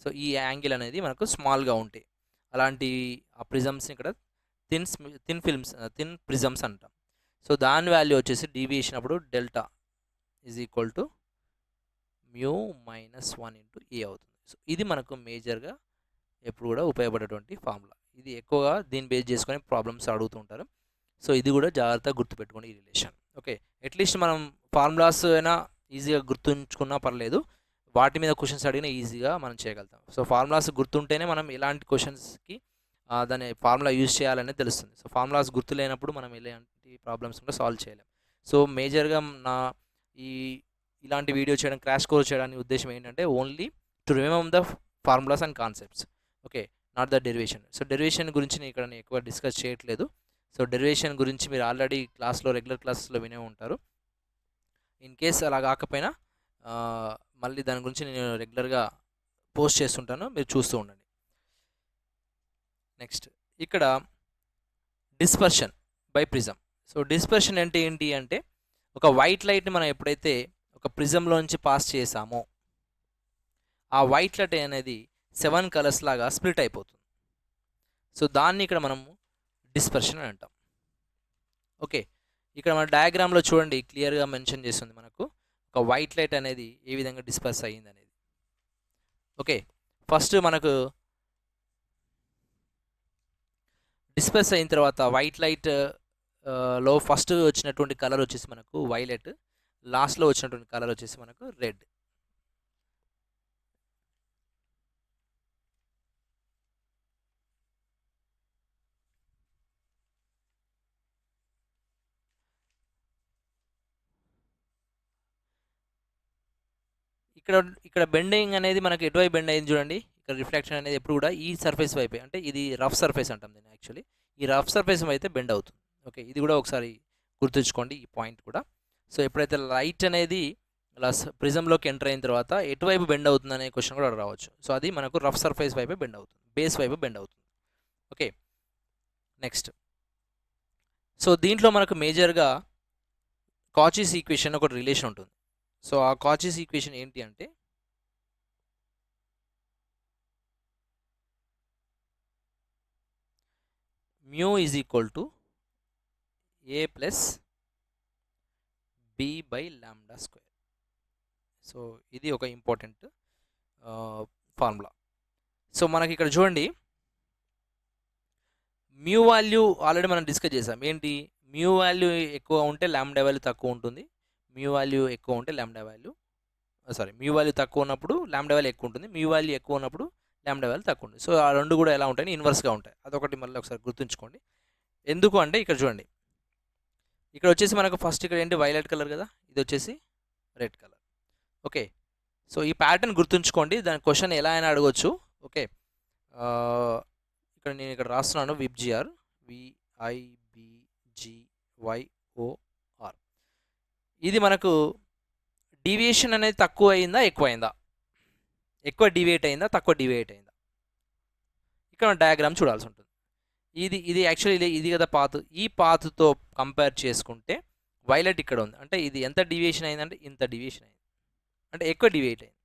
సో ఈ యాంగిల్ అనేది మనకు స్మాల్గా ఉంటాయి, అలాంటి ఆ ప్రిజమ్స్ని ఇక్కడ థిన్ ప్రిజమ్స్ అంటాం. సో దాని వాల్యూ వచ్చేసి డీవియేషన్ అప్పుడు delta is equal to mu minus 1 into A అవుతుంది. సో ఇది మనకు మేజర్గా ఎప్పుడు కూడా ఉపయోగపడేటువంటి ఫార్ములా. ఇది ఎక్కువగా దీన్ని బేస్ చేసుకొని ప్రాబ్లమ్స్ అడుగుతుంటారు. సో ఇది కూడా జాగ్రత్తగా గుర్తుపెట్టుకోండి ఈ రిలేషన్. ఓకే, అట్లీస్ట్ మనం ఫార్ములాస్ అయినా ఈజీగా గుర్తుంచుకున్నా పర్లేదు, వాటి మీద క్వశ్చన్స్ అడిగినా ఈజీగా మనం చేయగలుగుతాం. సో ఫార్ములాస్ గుర్తుంటేనే మనం ఎలాంటి క్వశ్చన్స్కి దాని ఫార్ములా యూజ్ చేయాలనేది తెలుస్తుంది. సో ఫార్ములాస్ గుర్తు లేనప్పుడు మనం ఎలాంటి ప్రాబ్లమ్స్ కూడా సాల్వ్ చేయలేం. సో మేజర్గా నా ఇలాంటి వీడియో చేయడం, క్రాష్ కోర్స్ చేయడానికి ఉద్దేశం ఏంటంటే only to remember the formulas and concepts. Okay, not the derivation. So derivation గురించి నేను ఇక్కడ ఎక్కువ డిస్కస్ చేయట్లేదు. సో డెరివేషన్ గురించి మీరు ఆల్రెడీ రెగ్యులర్ క్లాసెస్లో వినే ఉంటారు. ఇన్ కేస్ అలా కాకపోయినా మళ్ళీ దాని గురించి నేను రెగ్యులర్గా పోస్ట్ చేస్తుంటాను, మీరు చూస్తూ ఉండండి. నెక్స్ట్ ఇక్కడ dispersion by prism. So dispersion అంటే ఏంటి అంటే ఒక వైట్ లైట్ని మనం ఎప్పుడైతే ఒక ప్రిజంలోంచి పాస్ చేసామో ఆ వైట్ లైట్ అనేది 7 కలర్స్ లాగా స్ప్లిట్ అయిపోతుంది. సో దాన్ని ఇక్కడ మనము డిస్పర్షన్ అని అంటాం. ఓకే, ఇక్కడ మన డయాగ్రామ్లో చూడండి క్లియర్గా మెన్షన్ చేస్తుంది మనకు ఒక వైట్ లైట్ అనేది ఏ విధంగా డిస్పర్స్ అయ్యింది అనేది. ఓకే, ఫస్ట్ మనకు డిస్పర్స్ అయిన తర్వాత వైట్ లైట్ లో ఫస్ట్ వచ్చినటువంటి కలర్ వచ్చేసి మనకు వైలెట్, లాస్ట్లో వచ్చినటువంటి కలర్ వచ్చేసి మనకు రెడ్. ఇక్కడ బెండింగ్ అనేది మనకి ఎటువైపు బెండ్ అయింది చూడండి. ఇక్కడ రిఫ్లెక్షన్ అనేది ఎప్పుడు కూడా ఈ సర్ఫేస్ వైపే, అంటే ఇది రఫ్ సర్ఫేస్ అంటాం దీన్ని యాక్చువల్లీ. ఈ రఫ్ సర్ఫేస్ అయితే బెండ్ అవుతుంది. ఓకే, ఇది కూడా ఒకసారి గుర్తుంచుకోండి ఈ పాయింట్ కూడా. సో ఎప్పుడైతే లైట్ అనేది అలా ప్రిజంలోకి ఎంటర్ అయిన తర్వాత ఎటువైపు బెండ్ అవుతుంది అనే క్వశ్చన్ కూడా రావచ్చు. సో అది మనకు రఫ్ సర్ఫేస్ వైపే బెండ్ అవుతుంది, బేస్ వైపు బెండ్ అవుతుంది. ఓకే, నెక్స్ట్ సో దీంట్లో మనకు మేజర్గా కాచీస్ ఈక్వేషన్ ఒక రిలేషన్ ఉంటుంది. సో ఆ కాచీస్ ఈక్వేషన్ ఏంటి అంటే mu is equal to A plus B by lambda square. So ఇది ఒక ఇంపార్టెంట్ ఫార్ములా. సో మనకి ఇక్కడ చూడండి మ్యూ వాల్యూ ఆల్రెడీ మనం డిస్కస్ చేసాం. ఏంటి, మ్యూ వాల్యూ ఎక్కువ ఉంటే లాంబ్డా వాల్యూ తక్కువ ఉంటుంది, మ్యూ వాల్యూ ఎక్కువ ఉంటే మ్యూ వాల్యూ తక్కువ ఉన్నప్పుడు లాంబ్డా వాల్యూ ఎక్కువ ఉంటుంది, మ్యూ వాల్యూ ఎక్కువ ఉన్నప్పుడు లాంబ్డా వాల్యూ తక్కువ ఉంటుంది. సో ఆ రెండు కూడా ఎలా ఉంటాయి, ఇన్వర్స్గా ఉంటాయి. అదొకటి మళ్ళీ ఒకసారి గుర్తుంచుకోండి. ఎందుకు అంటే ఇక్కడ చూడండి, ఇక్కడ వచ్చేసి మనకు ఫస్ట్ ఇక్కడ ఏంటి వైలెట్ కలర్ కదా, ఇది వచ్చేసి రెడ్ కలర్. ఓకే, సో ఈ ప్యాటర్న్ గుర్తుంచుకోండి, దాని క్వశ్చన్ ఎలా అయినా అడగవచ్చు. ఓకే, ఇక్కడ నేను ఇక్కడ రాస్తున్నాను విబ్జిఆర్, VIBGYOR. ఇది మనకు డీవియేషన్ అనేది తక్కువ అయిందా ఎక్కువ అయిందా, ఎక్కువ డివియేట్ అయిందా తక్కువ డివియేట్ అయిందా, ఇక్కడ డయాగ్రామ్ చూడాల్సి ఉంటుంది. ఇది యాక్చువల్లీ ఇది కదా పాత్, ఈ పాత్తో కంపేర్ చేసుకుంటే వైలెట్ ఇక్కడ ఉంది, అంటే ఇది ఎంత డివియేషన్ అయిందంటే ఇంత డివియేషన్ అయింది, అంటే ఎక్కువ డివియేట్ అయింది.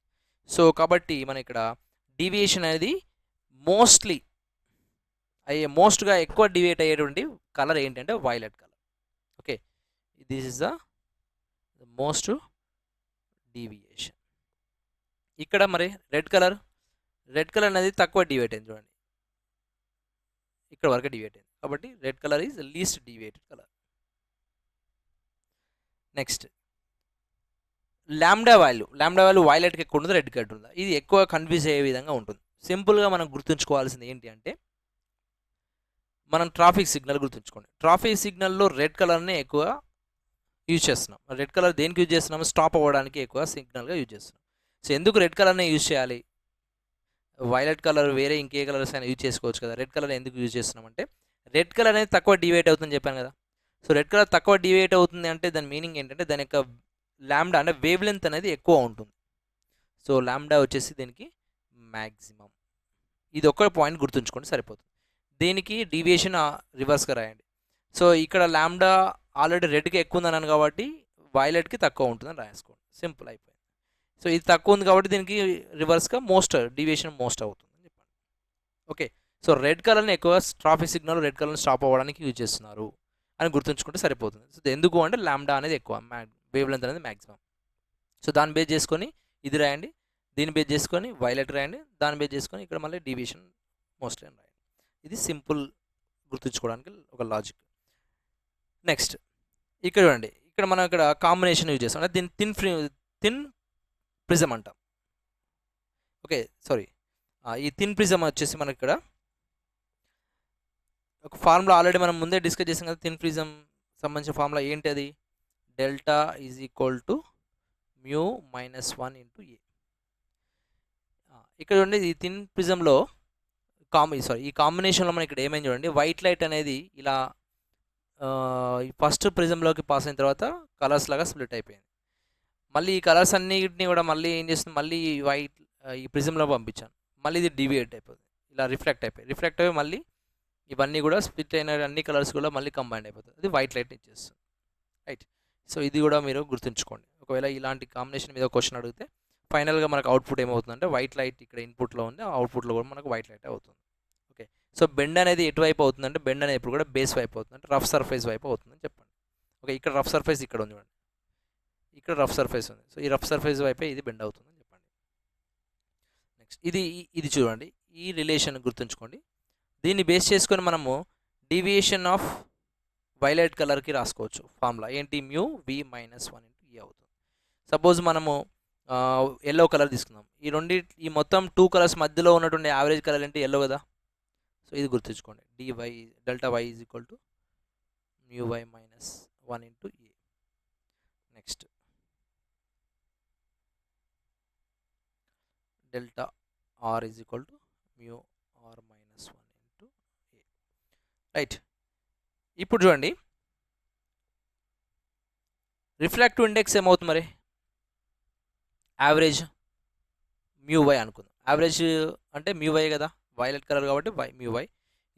సో కాబట్టి మన ఇక్కడ డివియేషన్ అనేది మోస్ట్గా ఎక్కువ డివియేట్ అయ్యేటువంటి కలర్ ఏంటంటే violet colour. Okay, this is the most deviation. ఇక్కడ మరి రెడ్ కలర్ అనేది తక్కువ డివియేట్ అయింది చూడండి, ఇక్కడ వరకు డివియేట్ అయింది, కాబట్టి red colour is least deviated colour. Next lambda value వైలెట్కి ఎక్కువ ఉంటుంది, రెడ్కి ఎక్కువ ఉంటుంది. ఇది ఎక్కువ కన్ఫ్యూజ్ అయ్యే విధంగా ఉంటుంది. సింపుల్గా మనం గుర్తుంచుకోవాల్సింది ఏంటి అంటే మనం ట్రాఫిక్ సిగ్నల్ గుర్తుంచుకోండి. ట్రాఫిక్ సిగ్నల్లో రెడ్ కలర్నే ఎక్కువ యూజ్ చేస్తున్నాం. రెడ్ కలర్ దేనికి యూజ్ చేస్తున్నాము? స్టాప్ అవ్వడానికి ఎక్కువ సిగ్నల్గా యూజ్ చేస్తున్నాం. సో ఎందుకు రెడ్ కలర్నే యూజ్ చేయాలి? వైలెట్ కలర్ వేరే ఇంకే కలర్స్ అయినా యూజ్ చేసుకోవచ్చు కదా. రెడ్ కలర్ ఎందుకు యూజ్ చేస్తున్నామంటే రెడ్ కలర్ అనేది తక్కువ డీవియేట్ అవుతుందని చెప్పాను కదా. సో రెడ్ కలర్ తక్కువ డీవియేట్ అవుతుంది అంటే దాని మీనింగ్ ఏంటంటే దాని యొక్క లాంబ్డా అంటే వేవ్ లెంత్ అనేది ఎక్కువ ఉంటుంది. సో లాంబ్డా వచ్చేసి దీనికి మ్యాక్సిమం. ఇది ఒక్క పాయింట్ గుర్తుంచుకోండి సరిపోతుంది. దీనికి డీవియేషన్ రివర్స్గా రాయండి. సో ఇక్కడ లాంబ్డా ఆల్రెడీ రెడ్కి ఎక్కువ ఉందన్నాను కాబట్టి వైలెట్కి తక్కువ ఉంటుందని రాసుకోండి. సింపుల్ అయిపోయింది. సో ఇది తక్కువ ఉంది కాబట్టి దీనికి రివర్స్గా డీవియేషన్ మోస్ట్ అవుతుంది అని చెప్పండి. ఓకే. సో రెడ్ కలర్ని ఎక్కువ ట్రాఫిక్ సిగ్నల్ రెడ్ కలర్ని స్టాప్ అవ్వడానికి యూజ్ చేస్తున్నారు అని గుర్తుంచుకుంటే సరిపోతుంది. సో ఎందుకు అంటే లాంబ్డా అనేది ఎక్కువ, వేవ్ లెంత్ అనేది మ్యాక్సిమం. సో దాన్ని బేస్ చేసుకొని ఇది రాయండి, దీన్ని బేస్ చేసుకొని వైలెట్ రాయండి, దాన్ని బేస్ చేసుకొని ఇక్కడ మళ్ళీ డీవియేషన్ మోస్ట్ అని రాయండి. ఇది సింపుల్ గుర్తుంచుకోవడానికి ఒక లాజిక్. నెక్స్ట్ ఇక్కడ చూడండి, ఇక్కడ మనం ఇక్కడ కాంబినేషన్ యూజ్ చేస్తాం అంటే దీన్ని థిన్ ప్రిజం అంటాం. ఓకే సారీ, ఈ థిన్ ప్రిజం వచ్చేసి మనకి ఇక్కడ ఒక ఫార్ములా ఆల్రెడీ మనం ముందే డిస్కస్ చేసాం కదా. థిన్ ప్రిజం సంబంధించిన ఫార్ములా ఏంటి? అది delta is equal to mu minus 1 into A. ఇక్కడ చూడండి ఈ థిన్ ప్రిజంలో ఈ కాంబినేషన్లో మనం ఇక్కడ ఏమైంది చూడండి, వైట్ లైట్ అనేది ఇలా ఫస్ట్ ప్రిజంలోకి పాస్ అయిన తర్వాత కలర్స్ లాగా స్ప్లిట్ అయిపోయింది. మళ్ళీ ఈ కలర్స్ అన్నిటిని కూడా మళ్ళీ ఏం చేస్తుంది, మళ్ళీ ఈ ప్రిజంలో పంపించాను, మళ్ళీ ఇది డివియేట్ అయిపోతుంది, ఇలా రిఫ్లెక్ట్ అయిపోయి మళ్ళీ ఇవన్నీ కూడా స్ప్లిట్ అయిన అన్ని కలర్స్ కూడా మళ్ళీ కంబైండ్ అయిపోతుంది. అది వైట్ లైట్ని ఇచ్చేస్తుంది. రైట్. సో ఇది కూడా మీరు గుర్తుంచుకోండి. ఒకవేళ ఇలాంటి కాంబినేషన్ మీద క్వశ్చన్ అడిగితే ఫైనల్గా మనకు అవుట్పుట్ ఏమవుతుందంటే వైట్ లైట్ ఇక్కడ ఇన్పుట్లో ఉంది, ఆ అవుట్పుట్లో కూడా మనకు వైట్ లైట్ అవుతుంది. ఓకే. సో బెండ్ అనేది ఎటువైపు అవుతుందంటే బెండ్ అనేది ఇప్పుడు కూడా బేస్ వైపు అవుతుంది, అంటే రఫ్ సర్ఫేస్ వైపు అవుతుందని చెప్పండి. ఓకే. ఇక్కడ రఫ్ సర్ఫేస్ ఇక్కడ ఉంది చూడండి, ఇక్కడ రఫ్ సర్ఫేస్ ఉంది. సో ఈ రఫ్ సర్ఫేస్ వైపే ఇది బెండ్ అవుతుందని చెప్పండి. నెక్స్ట్ ఇది చూడండి, ఈ రిలేషన్ గుర్తుంచుకోండి. దీన్ని బేస్ చేసుకొని మనము డీవియేషన్ ఆఫ్ వైలెట్ కలర్కి రాసుకోవచ్చు ఫార్ములా. ఏంటి? Mu V minus 1 into A అవుతుంది. సపోజ్ మనము ఎల్లో కలర్ తీసుకుందాం. ఈ మొత్తం 2 కలర్స్ మధ్యలో ఉన్నటువంటి యావరేజ్ కలర్ ఏంటి? ఎల్లో కదా. సో ఇది గుర్తుంచుకోండి. Delta Y is equal to mu Y minus 1 into A. Next delta R is equal to mu R minus 1 into A. Right. ఇప్పుడు చూడండి, రిఫ్రాక్టివ్ ఇండెక్స్ ఏమవుతుంది మరి? యావరేజ్ మ్యూ వై అనుకుందాం. Average అంటే మ్యూ వై కదా, violet colour కాబట్టి mu Y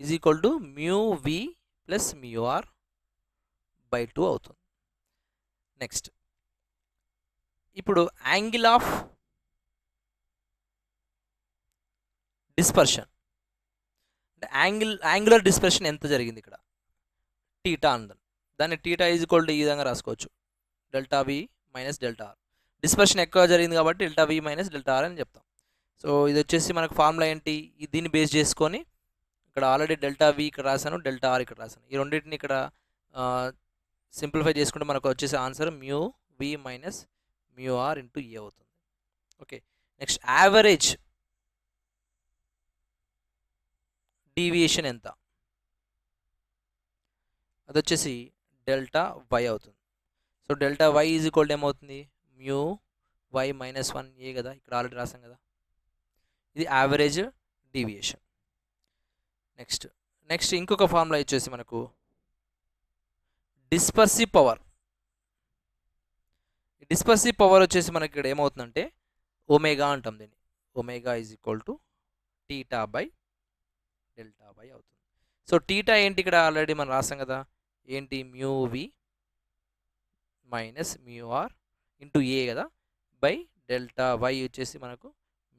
is equal to mu V plus mu R by 2 అవుతుంది. Next ఇప్పుడు యాంగిల్ ఆఫ్ డిస్పర్షన్ అంటే యాంగులర్ డిస్పర్షన్ ఎంత జరిగింది ఇక్కడ? టీటా అందాం. దాన్ని టీటా ఈజ్ ఈక్వల్ టు ఈ విధంగా రాసుకోవచ్చు, delta V minus delta R. Dispersion ఎక్కువ జరిగింది కాబట్టి delta V minus delta R అని చెప్తాం. సో ఇది వచ్చేసి మనకు ఫార్ములా ఏంటి? దీన్ని బేస్ చేసుకొని ఇక్కడ ఆల్రెడీ డెల్టా వి ఇక్కడ రాశాను, డెల్టా ఆర్ ఇక్కడ రాశాను. ఈ రెండింటిని ఇక్కడ సింప్లిఫై చేసుకుంటే మనకు వచ్చేసి answer mu V minus mu R into A అవుతుంది. ఓకే. నెక్స్ట్ యావరేజ్ డీవియేషన్ ఎంత? అది వచ్చేసి డెల్టా వై అవుతుంది. So delta Y is equal ఏమవుతుంది? మ్యూ వై మైనస్ 1 ఏ కదా, ఇక్కడ ఆల్రెడీ రాసాం కదా. ఇది యావరేజ్ డీవియేషన్. నెక్స్ట్ ఇంకొక ఫార్ములా వచ్చేసి మనకు డిస్పర్సివ్ పవర్. డిస్పర్సివ్ పవర్ వచ్చేసి మనకి ఇక్కడ ఏమవుతుందంటే ఒమేగా అంటాం దీన్ని. Omega is equal to theta by delta Y అవుతుంది. సో టీటా ఏంటి? ఇక్కడ ఆల్రెడీ మనం రాసాం కదా, ఏంటి? Mu V minus mu R into A కదా, బై డెల్టా వై వచ్చేసి మనకు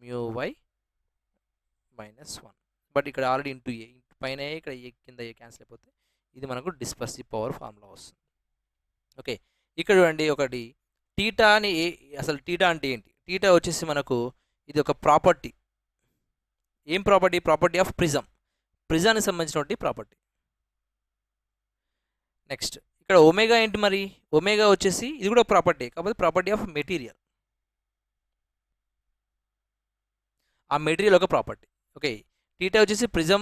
మ్యూ వై మైనస్ 1. బట్ ఇక్కడ ఆల్రెడీ ఇంటూ ఏ, పైన ఇక్కడ ఏ కింద ఏ క్యాన్సిల్ అయిపోతే ఇది మనకు డిస్పర్సివ్ పవర్ ఫార్ములా వస్తుంది. ఓకే. ఇక్కడ చూడండి ఒకటి టీటా అని అసలు టీటా అంటే ఏంటి? టీటా వచ్చేసి మనకు ఇది ఒక ప్రాపర్టీ. ఏం ప్రాపర్టీ? ప్రాపర్టీ ఆఫ్ ప్రిజానికి సంబంధించినటువంటి ప్రాపర్టీ. నెక్స్ట్ ఇక్కడ ఒమేగా ఏంటి మరి? ఒమేగా వచ్చేసి ఇది కూడా ప్రాపర్టీ, కాకపోతే ప్రాపర్టీ ఆఫ్ మెటీరియల్. ఆ మెటీరియల్ ఒక ప్రాపర్టీ. ఓకే. టీటా వచ్చేసి ప్రిజం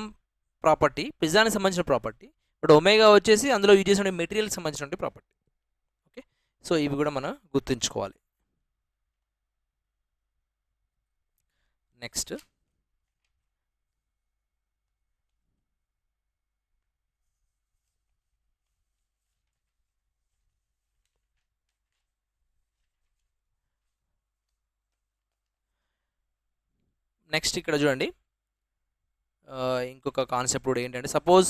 ప్రాపర్టీ, ప్రిజానికి సంబంధించిన ప్రాపర్టీ. బట్ ఒమేగా వచ్చేసి అందులో యూజ్ చేసిన మెటీరియల్కి సంబంధించిన ప్రాపర్టీ. ఓకే. సో ఇవి కూడా మనం గుర్తుంచుకోవాలి. నెక్స్ట్ ఇక్కడ చూడండి, ఇంకొక కాన్సెప్ట్ కూడా ఏంటంటే, సపోజ్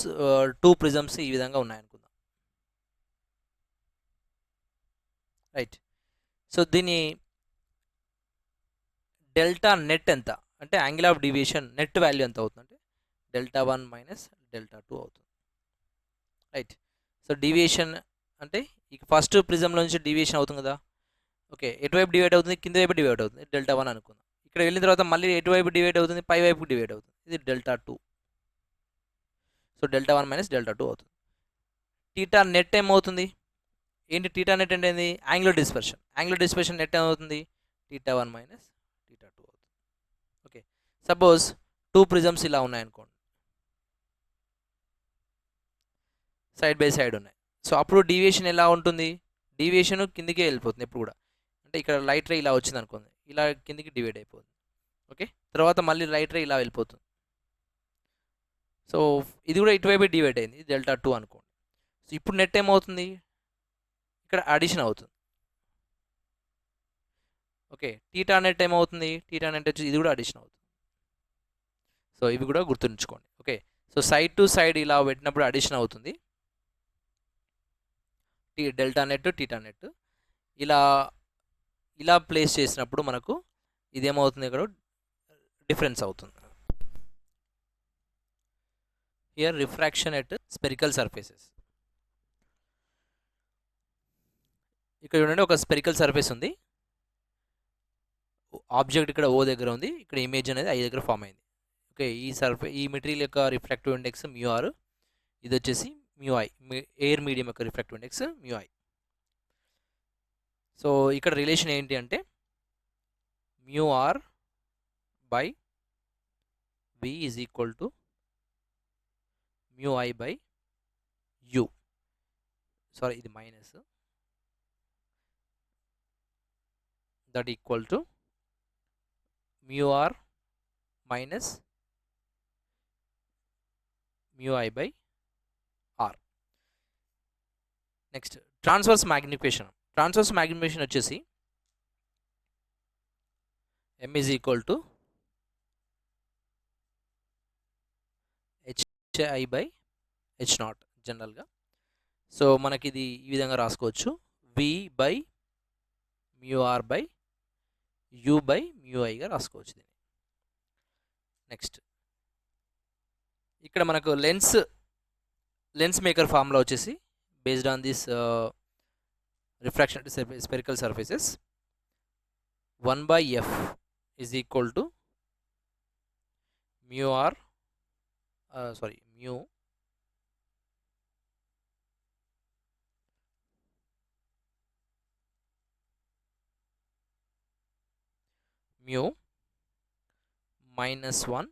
2 ప్రిజమ్స్ ఈ విధంగా ఉన్నాయనుకుందాం, రైట్. సో దీని డెల్టా నెట్ ఎంత అంటే angle of deviation net value ఎంత అవుతుందంటే Δ1 మైనస్ Δ2 అవుతుంది, రైట్. సో డీవియేషన్ అంటే ఇక ఫస్ట్ ప్రిజంలో నుంచి డీవియేషన్ అవుతుంది కదా, ఓకే. ఎటువైపు డివైడ్ అవుతుంది, కింద వైపు డివైడ్ అవుతుంది, Δ1 అనుకుందాం. ఇక్కడ వెళ్ళిన తర్వాత మళ్ళీ ఎటువైపు డివైడ్ అవుతుంది, పై వైపు డివైడ్ అవుతుంది, ఇది Δ2. సో Δ1 మైనస్ Δ2 అవుతుంది. టీటా నెట్ ఏమవుతుంది, ఏంటి టీటా నెట్ అంటే ఏంది, యాంగులర్ డిస్పర్షన్ నెట్ ఏమవుతుంది, Θ1 మైనస్ Θ2 అవుతుంది. ఓకే, సపోజ్ 2 ప్రిజమ్స్ ఇలా ఉన్నాయనుకోండి, సైడ్ బై సైడ్ ఉన్నాయి. సో అప్పుడు డీవియేషన్ ఎలా ఉంటుంది, డీవియేషన్ కిందికే వెళ్ళిపోతుంది ఎప్పుడు కూడా. అంటే ఇక్కడ లైట్ రే ఇలా వచ్చింది అనుకోండి, ఇలా కిందికి డివైడ్ అయిపోతుంది, ఓకే. తర్వాత మళ్ళీ లైట్ రే ఇలా వెళ్ళిపోతుంది. సో ఇది కూడా ఇటువైపు డివైడ్ అయింది, Δ2 అనుకోండి. సో ఇప్పుడు నెట్ ఏమవుతుంది, ఇక్కడ అడిషన్ అవుతుంది, ఓకే. టీటా నెట్ ఏమవుతుంది, టీటా నెట్ వచ్చి ఇది కూడా అడిషన్ అవుతుంది. సో ఇవి కూడా గుర్తుంచుకోండి, okay. So side to side ఇలా పెట్టినప్పుడు అడిషన్ అవుతుంది, డెల్టా నెట్ టీటా నెట్. ఇలా ప్లేస్ చేసినప్పుడు మనకు ఇదేమవుతుంది, ఇక్కడ డిఫరెన్స్ అవుతుంది. Here refraction at spherical surfaces. ఇక్కడ చూడండి, ఒక స్పెరికల్ సర్ఫేస్ ఉంది, ఆబ్జెక్ట్ ఇక్కడ ఓ దగ్గర ఉంది, ఇక్కడ ఇమేజ్ అనేది ఐ దగ్గర ఫామ్ అయింది, ఓకే. ఈ మెటీరియల్ యొక్క రిఫ్రాక్టివ్ ఇండెక్స్ μr, ఇది వచ్చేసి μi, ఎయిర్ మీడియం యొక్క రిఫ్రాక్టివ్ ఇండెక్స్ μi. సో ఇక్కడ రిలేషన్ ఏంటి అంటే μr by v is equal to μi by u, sorry ఇది minus, that equal to μr minus μi by r. Next transverse magnification వచ్చేసి m is equal to hi by h0 జనరల్గా. So మనకి ఇది ఈ విధంగా రాసుకోవచ్చు, v by μr by u by μiగా రాసుకోవచ్చు దీన్ని. నెక్స్ట్ ఇక్కడ మనకు లెన్స్ మేకర్ ఫార్ములా వచ్చేసి based on this refraction spherical surfaces 1/f is equal to μr mu minus 1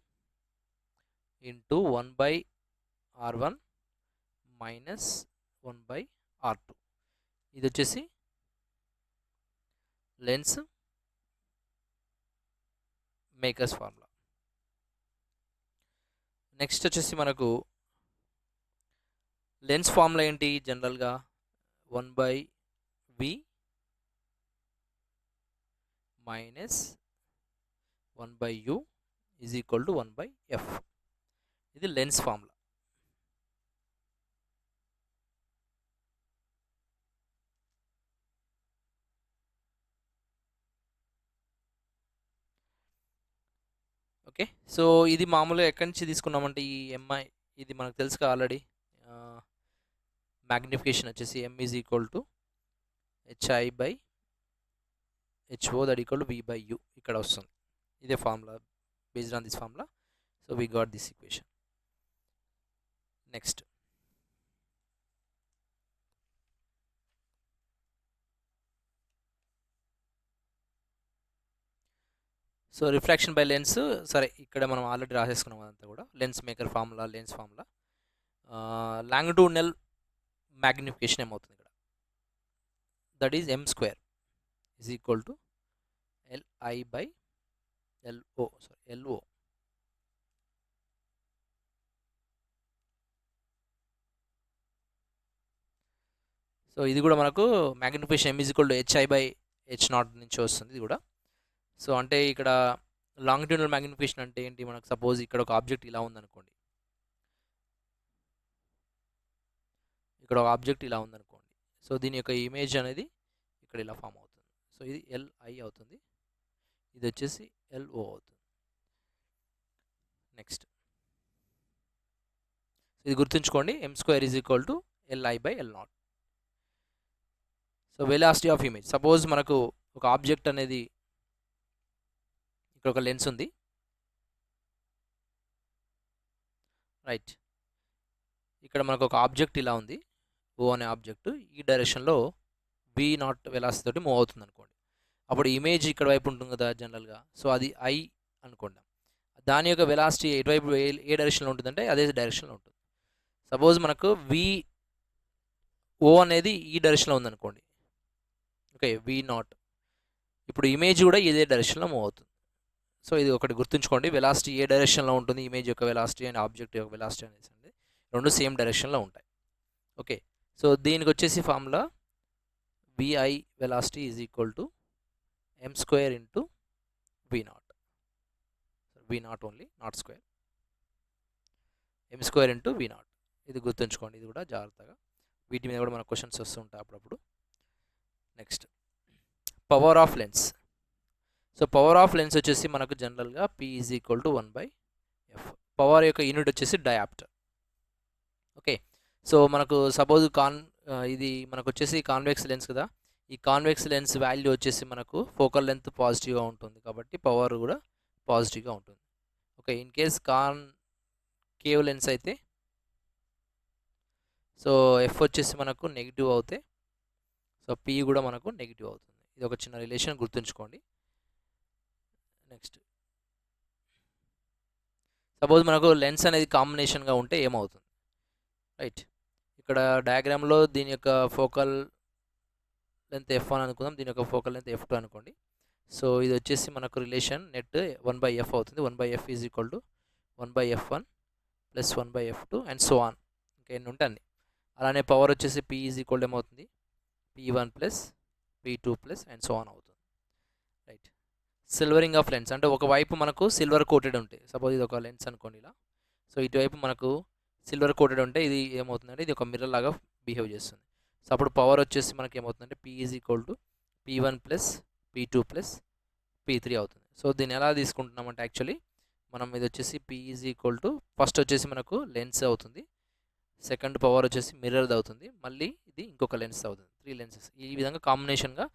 into 1/r1 minus 1/r2. ఇది వచ్చేసి లెన్స్ మేకర్స్ ఫార్ములా. నెక్స్ట్ వచ్చేసి మనకు లెన్స్ ఫార్ములా ఏంటి, జనరల్గా 1/v minus 1/u is equal to 1/f. ఇది lens formula. Okay, so ఇది మామూలుగా ఎక్కడి నుంచి తీసుకున్నామంటే ఈ ఎంఐ, ఇది మనకు తెలుసు ఆల్రెడీ. మ్యాగ్నిఫికేషన్ వచ్చేసి m is equal to hi by ho that equal to v by u ఇక్కడ వస్తుంది. ఇదే formula, based on this formula. So we got this equation. Next so refraction by lens, సరే ఇక్కడ మనం ఆల్రెడీ రాసేసుకున్నాం అదంతా కూడా, lens maker formula, lens formula. Longitudinal magnification ఏమవుతుంది ఇక్కడ, that is m square is equal to li by LO. So ఇది కూడా మనకు magnification m is equal to hi/h0 నుంచి వస్తుంది ఇది కూడా. సో అంటే ఇక్కడ లాంగిట్యూడినల్ మ్యాగ్నిఫికేషన్ అంటే ఏంటి, మనకు సపోజ్ ఇక్కడ ఒక ఆబ్జెక్ట్ ఇలా ఉందనుకోండి, ఇక్కడ ఒక ఆబ్జెక్ట్ ఇలా ఉందనుకోండి. సో దీని యొక్క ఇమేజ్ అనేది ఇక్కడ ఇలా ఫామ్ అవుతుంది. సో ఇది li అవుతుంది, ఇది వచ్చేసి LO అవుతుంది. నెక్స్ట్ ఇది గుర్తుంచుకోండి, m square is equal to li/L0. So velocity of image, suppose మనకు ఒక ఆబ్జెక్ట్ అనేది ఇక్కడ ఒక లెన్స్ ఉంది, రైట్. ఇక్కడ మనకు ఒక ఆబ్జెక్ట్ ఇలా ఉంది, O అనే ఆబ్జెక్ట్ ఈ డైరెక్షన్లో v0 వెలాసిటీ తోటి మూవ్ అవుతుంది అనుకోండి. అప్పుడు ఇమేజ్ ఇక్కడ వైపు ఉంటుంది కదా జనరల్గా, సో అది I అనుకోండి. దాని యొక్క వెలాసిటీ ఎటువైపు ఏ డైరెక్షన్లో ఉంటుందంటే అదే డైరెక్షన్లో ఉంటుంది. సపోజ్ మనకు O అనేది ఈ డైరెక్షన్లో ఉందనుకోండి, ఓకే, v0. ఇప్పుడు ఇమేజ్ కూడా ఇదే డైరెక్షన్లో మూవ్ అవుతుంది. సో ఇది ఒకటి గుర్తుంచుకోండి, వెలాసిటీ ఏ డైరెక్షన్లో ఉంటుంది, ఇమేజ్ యొక్క వెలాసిటీ అండ్ ఆబ్జెక్ట్ యొక్క వెలాసిటీ అనేసి రెండు సేమ్ డైరెక్షన్లో ఉంటాయి. ఓకే, సో దీనికి వచ్చేసి formula vi velocity is equal to m square into v0. v0 only, naught square, m square into v0. ఇది గుర్తుంచుకోండి, ఇది కూడా జాగ్రత్తగా, వీటి మీద కూడా మనకు క్వశ్చన్స్ వస్తూ ఉంటాయి అప్పుడప్పుడు. Next power of lens. So power of lens వచ్చేసి మనకు జనరల్గా p is equal to 1/f. Power యొక్క యూనిట్ వచ్చేసి డయాప్టర్. ఓకే, సో మనకు సపోజ్ ఇది మనకు వచ్చేసి కాన్వెక్స్ లెన్స్ కదా, ఈ కాన్వెక్స్ లెన్స్ వాల్యూ వచ్చేసి మనకు ఫోకల్ లెంత్ పాజిటివ్గా ఉంటుంది కాబట్టి పవర్ కూడా పాజిటివ్గా ఉంటుంది. Okay, in case cave lens అయితే సో ఎఫ్ వచ్చేసి మనకు నెగిటివ్ అవుతే సో పి కూడా మనకు నెగిటివ్ అవుతుంది. ఇది ఒక చిన్న రిలేషన్ గుర్తుంచుకోండి. నెక్స్ట్ సపోజ్ మనకు లెన్స్ అనేది కాంబినేషన్గా ఉంటే ఏమవుతుంది, రైట్. ఇక్కడ డయాగ్రామ్లో దీని యొక్క ఫోకల్ లెంత్ f1 అనుకుందాం, దీని యొక్క ఫోకల్ లెంత్ f2 అనుకోండి. సో ఇది వచ్చేసి మనకు రిలేషన్ నెట్ 1/f అవుతుంది. 1/f is equal to 1/f1 plus 1/f2 and so on, ఇంకా ఎన్ని ఉంటాయి. అలానే పవర్ వచ్చేసి p ఈజ్ ఈక్వల్ టు ఏమవుతుంది, p1 plus p2 plus and so on అవుతుంది, రైట్. సిల్వరింగ్ ఆఫ్ లెన్స్ అంటే ఒకవైపు మనకు సిల్వర్ కోటెడ్ ఉంటాయి. సపోజ్ ఇది ఒక లెన్స్ అనుకోండి ఇలా, సో ఇటువైపు మనకు సిల్వర్ కోటెడ్ ఉంటే ఇది ఏమవుతుందంటే ఇది ఒక మిర్రర్ లాగా బిహేవ్ చేస్తుంది. సో అప్పుడు పవర్ వచ్చేసి మనకి ఏమవుతుందంటే p is equal to p1 plus p2 plus p3 అవుతుంది. సో దీన్ని ఎలా తీసుకుంటున్నామంటే యాక్చువల్లీ మనం ఇది వచ్చేసి p is equal to first వచ్చేసి మనకు లెన్స్ అవుతుంది, సెకండ్ పవర్ వచ్చేసి మిర్రర్ది అవుతుంది, మళ్ళీ ఇది ఇంకొక లెన్స్ అవుతుంది. 3 లెన్సెస్ ఈ విధంగా కాంబినేషన్గా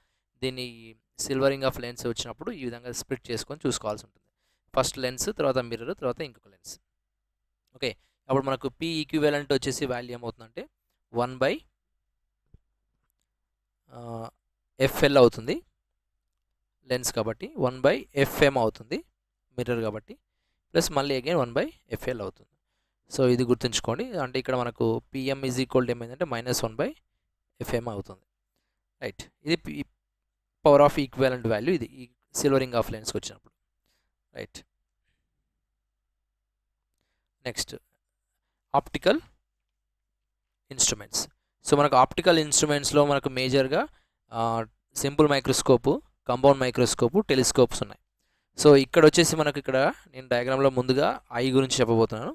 దీన్ని సిల్వరింగ్ ఆఫ్ లెన్స్ వచ్చినప్పుడు ఈ విధంగా స్ప్లిట్ చేసుకొని చూసుకోవాల్సి ఉంటుంది. ఫస్ట్ లెన్స్, తర్వాత మిర్రర్, తర్వాత ఇంకొక లెన్స్. ఓకే, అప్పుడు మనకు p ఈక్వివలెంట్ వచ్చేసి వాల్యూ ఏమవుతుందంటే 1/fl అవుతుంది లెన్స్ కాబట్టి, 1/fm అవుతుంది మిర్రర్ కాబట్టి, ప్లస్ మళ్ళీ అగైన్ 1/fl అవుతుంది. సో ఇది గుర్తుంచుకోండి, అంటే ఇక్కడ మనకు pm ఈజ్ ఈక్వల్ టు ఏమైందంటే -1/fm అవుతుంది, రైట్. ఇది పవర్ ఆఫ్ ఈక్వివలెంట్ వాల్యూ, ఇది ఈ సిల్వరింగ్ ఆఫ్ లెన్స్కి వచ్చినప్పుడు, right. Next optical instruments. So మనకు ఆప్టికల్ ఇన్స్ట్రుమెంట్స్లో మనకు మేజర్గా simple microscope, compound microscope, telescopes ఉన్నాయి. సో ఇక్కడ వచ్చేసి మనకు ఇక్కడ నేను డయాగ్రామ్లో ముందుగా ఐ గురించి చెప్పబోతున్నాను.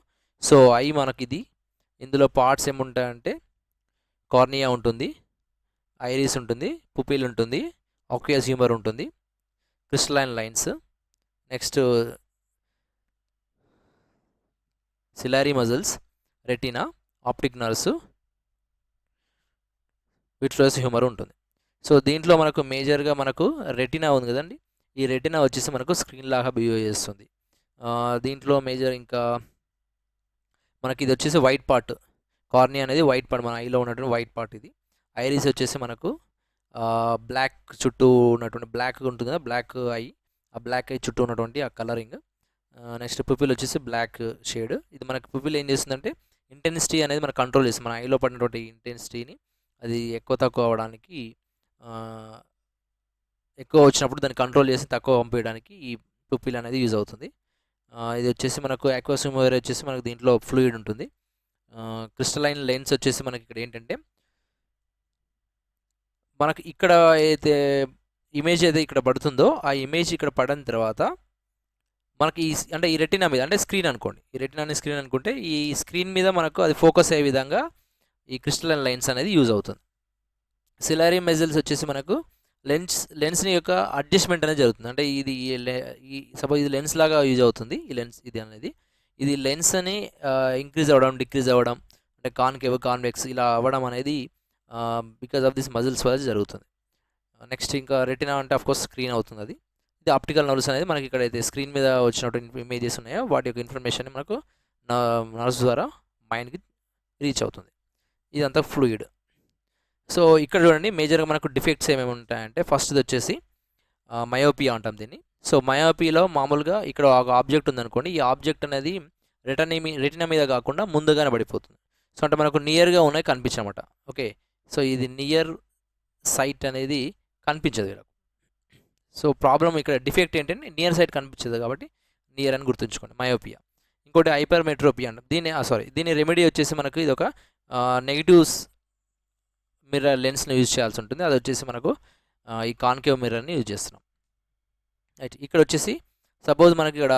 సో ఐ మనకి ఇది, ఇందులో పార్ట్స్ ఏముంటాయంటే కార్నియా ఉంటుంది, ఐరిస్ ఉంటుంది, పుపిల్ ఉంటుంది, ఆక్వియస్ హ్యూమర్ ఉంటుంది, crystalline lens, next ciliary muscles, retina, optic nerves, vitreous humour ఉంటుంది. సో దీంట్లో మనకు మేజర్గా మనకు రెటినా ఉంది కదండి, ఈ రెటినా వచ్చేసి మనకు స్క్రీన్ లాగా బిహేవ్ చేస్తుంది. దీంట్లో మేజర్ ఇంకా మనకి ఇది వచ్చేసి వైట్ పార్ట్, కార్నియా అనేది వైట్ పార్ట్, మన ఐలో ఉన్నటువంటి వైట్ పార్ట్ ఇది. ఐరిస్ వచ్చేసి మనకు బ్లాక్ చుట్టూ ఉన్నటువంటి బ్లాక్ ఉంటుంది కదా, బ్లాక్ ఐ, ఆ బ్లాక్ ఐ చుట్టూ ఉన్నటువంటి ఆ కలరింగ్. నెక్స్ట్ పుపిల్ వచ్చేసి బ్లాక్ షేడ్. ఇది మనకి పుపిల్ ఏం చేస్తుందంటే ఇంటెన్సిటీ అనేది మనం కంట్రోల్ చేస్తుంది, మన ఐలో పడినటువంటి ఇంటెన్సిటీని అది ఎక్కువ తక్కువ అవ్వడానికి ఎక్కువ వచ్చినప్పుడు దాన్ని కంట్రోల్ చేసి తక్కువ పంపించడానికి ఈ పుపిల్ అనేది యూజ్ అవుతుంది. ఇది వచ్చేసి మనకు aqueous humor వచ్చేసి మనకు దీంట్లో ఫ్లూయిడ్ ఉంటుంది. క్రిస్టలైన్ లెన్స్ వచ్చేసి మనకి ఇక్కడ ఏంటంటే మనకి ఇక్కడ అయితే ఇమేజ్ అయితే ఇక్కడ పడుతుందో ఆ ఇమేజ్ ఇక్కడ పడిన తర్వాత మనకి అంటే ఈ రెటినా మీద అంటే స్క్రీన్ అనుకోండి, ఈ రెటినాని స్క్రీన్ అనుకుంటే ఈ స్క్రీన్ మీద మనకు అది ఫోకస్ అయ్యే విధంగా ఈ క్రిస్టలైన్ లెన్స్ అనేది యూజ్ అవుతుంది. సిలారీ మెజల్స్ వచ్చేసి మనకు లెన్స్ని యొక్క అడ్జస్ట్మెంట్ అనేది జరుగుతుంది. అంటే ఇది సపోజ్ ఇది లెన్స్ లాగా యూజ్ అవుతుంది. ఈ లెన్స్ ఇది లెన్స్ అని ఇంక్రీజ్ అవ్వడం, డిక్రీజ్ అవ్వడం, అంటే కాన్కేవ్ కాన్వెక్స్ ఇలా అవ్వడం అనేది బికాజ్ ఆఫ్ దిస్ మజిల్స్ వల్ల జరుగుతుంది. నెక్స్ట్ ఇంకా రెటినా అంటే ఆఫ్కోర్స్ స్క్రీన్ అవుతుంది. అది ఇది ఆప్టికల్ నర్వ్స్ అనేది మనకి ఇక్కడైతే స్క్రీన్ మీద వచ్చినటువంటి ఇమేజెస్ ఉన్నాయో వాటి యొక్క ఇన్ఫర్మేషన్ మనకు నర్వ్స్ ద్వారా మైండ్కి రీచ్ అవుతుంది. ఇదంతా ఫ్లూయిడ్. సో ఇక్కడ చూడండి మేజర్గా మనకు డిఫెక్ట్స్ ఏమేమి ఉంటాయంటే ఫస్ట్ది వచ్చేసి మయోపియా అంటాం దీన్ని. సో మయోపియాలో మామూలుగా ఇక్కడ ఒక ఆబ్జెక్ట్ ఉందనుకోండి, ఈ ఆబ్జెక్ట్ అనేది రెటినా మీద కాకుండా ముందుగానే పడిపోతుంది. సో అంటే మనకు నియర్గా ఉన్నాయి కనిపించనమాట. ఓకే, సో ఇది నియర్ సైట్ అనేది కనిపించదు వీళ్ళకు. సో ప్రాబ్లం ఇక్కడ డిఫెక్ట్ ఏంటంటే నియర్ సైట్ కనిపించదు కాబట్టి నియర్ అని గుర్తుంచుకోండి, మయోపియా. ఇంకోటి హైపర్మెట్రోపియా అంటాం దీని రెమెడీ వచ్చేసి మనకు ఇది ఒక నెగిటివ్స్ మిర్రర్ లెన్స్ని యూజ్ చేయాల్సి ఉంటుంది. అది వచ్చేసి మనకు ఈ కాన్కేవ్ మిర్రర్ని యూజ్ చేస్తున్నాం. రైట్, ఇక్కడ వచ్చేసి సపోజ్ మనకి ఇక్కడ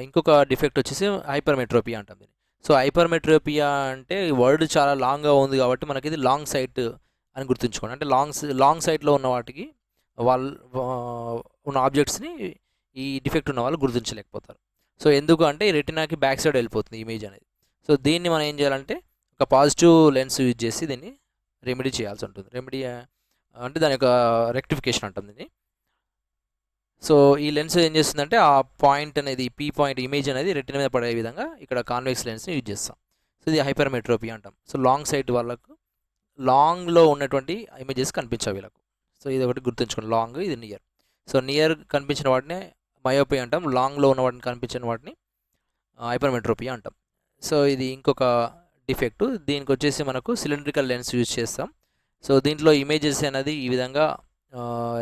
ఇంకొక డిఫెక్ట్ వచ్చేసి హైపర్మెట్రోపియా అంటాం దీన్ని. సో హైపర్మెట్రోపియా అంటే వర్డ్ చాలా లాంగ్గా ఉంది కాబట్టి మనకి ఇది లాంగ్ సైట్ అని గుర్తుంచుకోండి. అంటే లాంగ్ సైట్లో ఉన్న వాటికి ఉన్న ఆబ్జెక్ట్స్ని ఈ డిఫెక్ట్ ఉన్న వాళ్ళు గుర్తించలేకపోతారు. సో ఎందుకు అంటే ఈ రెటినాకి బ్యాక్ సైడ్ వెళ్ళిపోతుంది ఇమేజ్ అనేది. సో దీన్ని మనం ఏం చేయాలంటే ఒక పాజిటివ్ లెన్స్ యూజ్ చేసి దీన్ని రెమెడీ చేయాల్సి ఉంటుంది. రెమెడీ అంటే దాని యొక్క రెక్టిఫికేషన్ అంటుంది దీన్ని. సో ఈ లెన్స్ ఏం చేస్తుందంటే ఆ పాయింట్ అనేది పీ పాయింట్ ఇమేజ్ అనేది రెటినా మీద పడే విధంగా ఇక్కడ కాన్వెక్స్ లెన్స్ని యూజ్ చేస్తాం. సో ఇది హైపర్మెట్రోపియా అంటాం. సో లాంగ్ సైట్ వాళ్ళకు లాంగ్లో ఉన్నటువంటి ఇమేజెస్ కనిపించాయి వీళ్ళకు. సో ఇది ఒకటి గుర్తుంచుకోండి, లాంగ్ ఇది నియర్. సో నియర్ కనిపించిన వాటిని మయోపియా అంటాం, లాంగ్లో ఉన్న వాటిని కనిపించిన వాటిని హైపర్మెట్రోపియా అంటాం. సో ఇది ఇంకొక డిఫెక్ట్. దీనికి వచ్చేసి మనకు సిలిండ్రికల్ లెన్స్ యూజ్ చేస్తాం. సో దీంట్లో ఇమేజెస్ అనేది ఈ విధంగా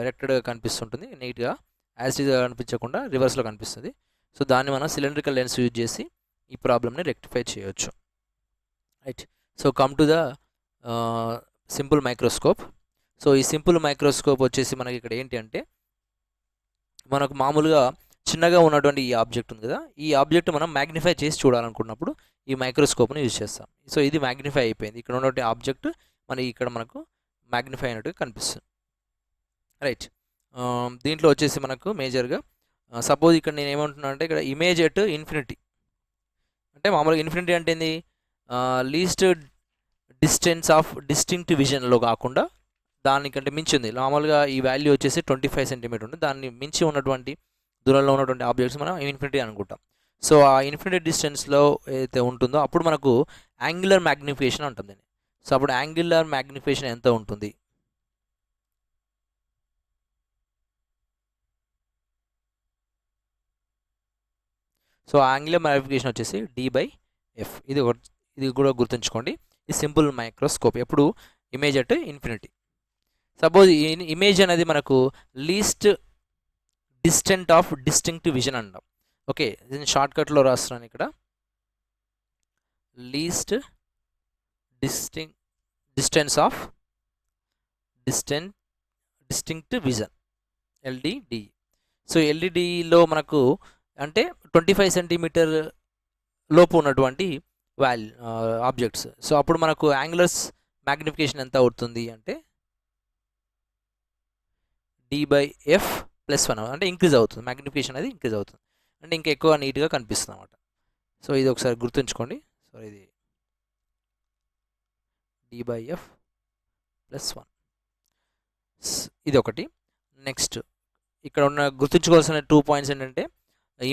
ఎరెక్టెడ్గా కనిపిస్తుంటుంది, నీట్గా యాసిడ్గా కనిపించకుండా రివర్స్లో కనిపిస్తుంది. సో దాన్ని మనం సిలిండ్రికల్ లెన్స్ యూజ్ చేసి ఈ ప్రాబ్లమ్ని రెక్టిఫై చేయొచ్చు. Right, so come to the simple microscope. So ఈ సింపుల్ మైక్రోస్కోప్ వచ్చేసి మనకి ఇక్కడ ఏంటి అంటే మనకు మామూలుగా చిన్నగా ఉన్నటువంటి ఈ ఆబ్జెక్ట్ ఉంది కదా, ఈ ఆబ్జెక్ట్ మనం మ్యాగ్నిఫై చేసి చూడాలనుకున్నప్పుడు ఈ మైక్రోస్కోప్ని యూజ్ చేస్తాం. సో ఇది మ్యాగ్నిఫై అయిపోయింది, ఇక్కడ ఉన్నటువంటి ఆబ్జెక్ట్ మనకు మ్యాగ్నిఫై అయినట్టుగా కనిపిస్తుంది. రైట్, దీంట్లో వచ్చేసి మనకు మేజర్గా సపోజ్ ఇక్కడ నేను ఏమంటున్నాను అంటే ఇక్కడ ఇమేజ్ ఎట్ ఇన్ఫినిటీ అంటే మామూలుగా ఇన్ఫినిటీ అంటే ఏంది, లీస్ట్ డిస్టెన్స్ ఆఫ్ డిస్టింక్ట్ విజన్లో కాకుండా దానికంటే మించి ఉంది. మామూలుగా ఈ వాల్యూ వచ్చేసి 25 సెంటీమీటర్ ఉంది, దాన్ని మించి ఉన్నటువంటి దూరంలో ఉన్నటువంటి ఆబ్జెక్ట్స్ మనం ఇన్ఫినిటీ అనుకుంటాం. సో ఆ ఇన్ఫినిటీ డిస్టెన్స్లో ఏదైతే ఉంటుందో అప్పుడు మనకు యాంగులర్ మ్యాగ్నిఫికేషన్ ఉంటుంది. సో అప్పుడు యాంగులర్ మ్యాగ్నిఫికేషన్ ఎంత ఉంటుంది? సో యాంగులర్ మ్యాగ్నిఫికేషన్ వచ్చేసి D/F. ఇది కూడా గుర్తుంచుకోండి. ఈ సింపుల్ మైక్రోస్కోప్ ఎప్పుడు image at infinity. Suppose image అనేది మనకు least distant of distinct vision అంటాం. ఓకే, దీన్ని షార్ట్కట్లో రాస్తున్నాను ఇక్కడ, least distance of distinct vision LDD. So LDDలో మనకు అంటే 25 సెంటీమీటర్ లోపు ఉన్నటువంటి ఆబ్జెక్ట్స్. సో అప్పుడు మనకు యాంగులర్ మ్యాగ్నిఫికేషన్ ఎంత అవుతుంది అంటే D/F+1 అంటే ఇంక్రీజ్ అవుతుంది, మ్యాగ్నిఫికేషన్ అనేది ఇంక్రీజ్ అవుతుంది, అంటే ఇంకా ఎక్కువ నీట్గా కనిపిస్తుంది అన్నమాట. సో ఇది ఒకసారి గుర్తుంచుకోండి. సో ఇది D/F+1 ఇది ఒకటి. నెక్స్ట్ ఇక్కడ ఉన్న గుర్తుంచుకోవాల్సిన 2 పాయింట్స్ ఏంటంటే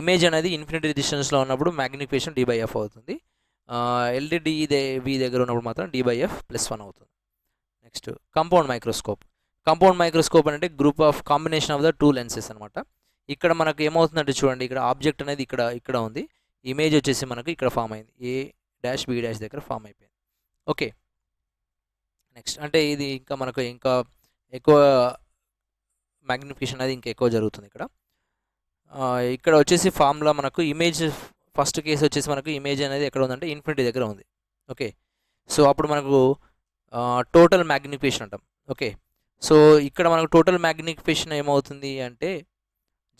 ఇమేజ్ అనేది ఇన్ఫినిటీ డిస్టెన్స్లో ఉన్నప్పుడు మ్యాగ్నిఫికేషన్ D/F అవుతుంది, LDD దగ్గర ఉన్నప్పుడు మాత్రం D/F+1 అవుతుంది. Next compound microscope. Compound microscope అంటే group of combination of the 2 lenses అనమాట. ఇక్కడ మనకు ఏమవుతుందంటే చూడండి, ఇక్కడ ఆబ్జెక్ట్ అనేది ఇక్కడ ఉంది, ఇమేజ్ వచ్చేసి మనకు ఇక్కడ ఫామ్ అయింది, A', B' దగ్గర ఫామ్ అయిపోయింది. ఓకే, నెక్స్ట్ అంటే ఇది ఇంకా మనకు ఇంకా ఎక్కువ మ్యాగ్నిఫికేషన్ అనేది ఇంకా ఎక్కువ జరుగుతుంది ఇక్కడ. ఇక్కడ వచ్చేసి ఫార్ములా మనకు ఇమేజ్ ఫస్ట్ కేసు వచ్చేసి మనకు ఇమేజ్ అనేది ఎక్కడ ఉందంటే ఇన్ఫినిటీ దగ్గర ఉంది. ఓకే, సో అప్పుడు మనకు టోటల్ మ్యాగ్నిఫికేషన్ అంటాం. ఓకే, సో ఇక్కడ మనకు టోటల్ మ్యాగ్నిఫికేషన్ ఏమవుతుంది అంటే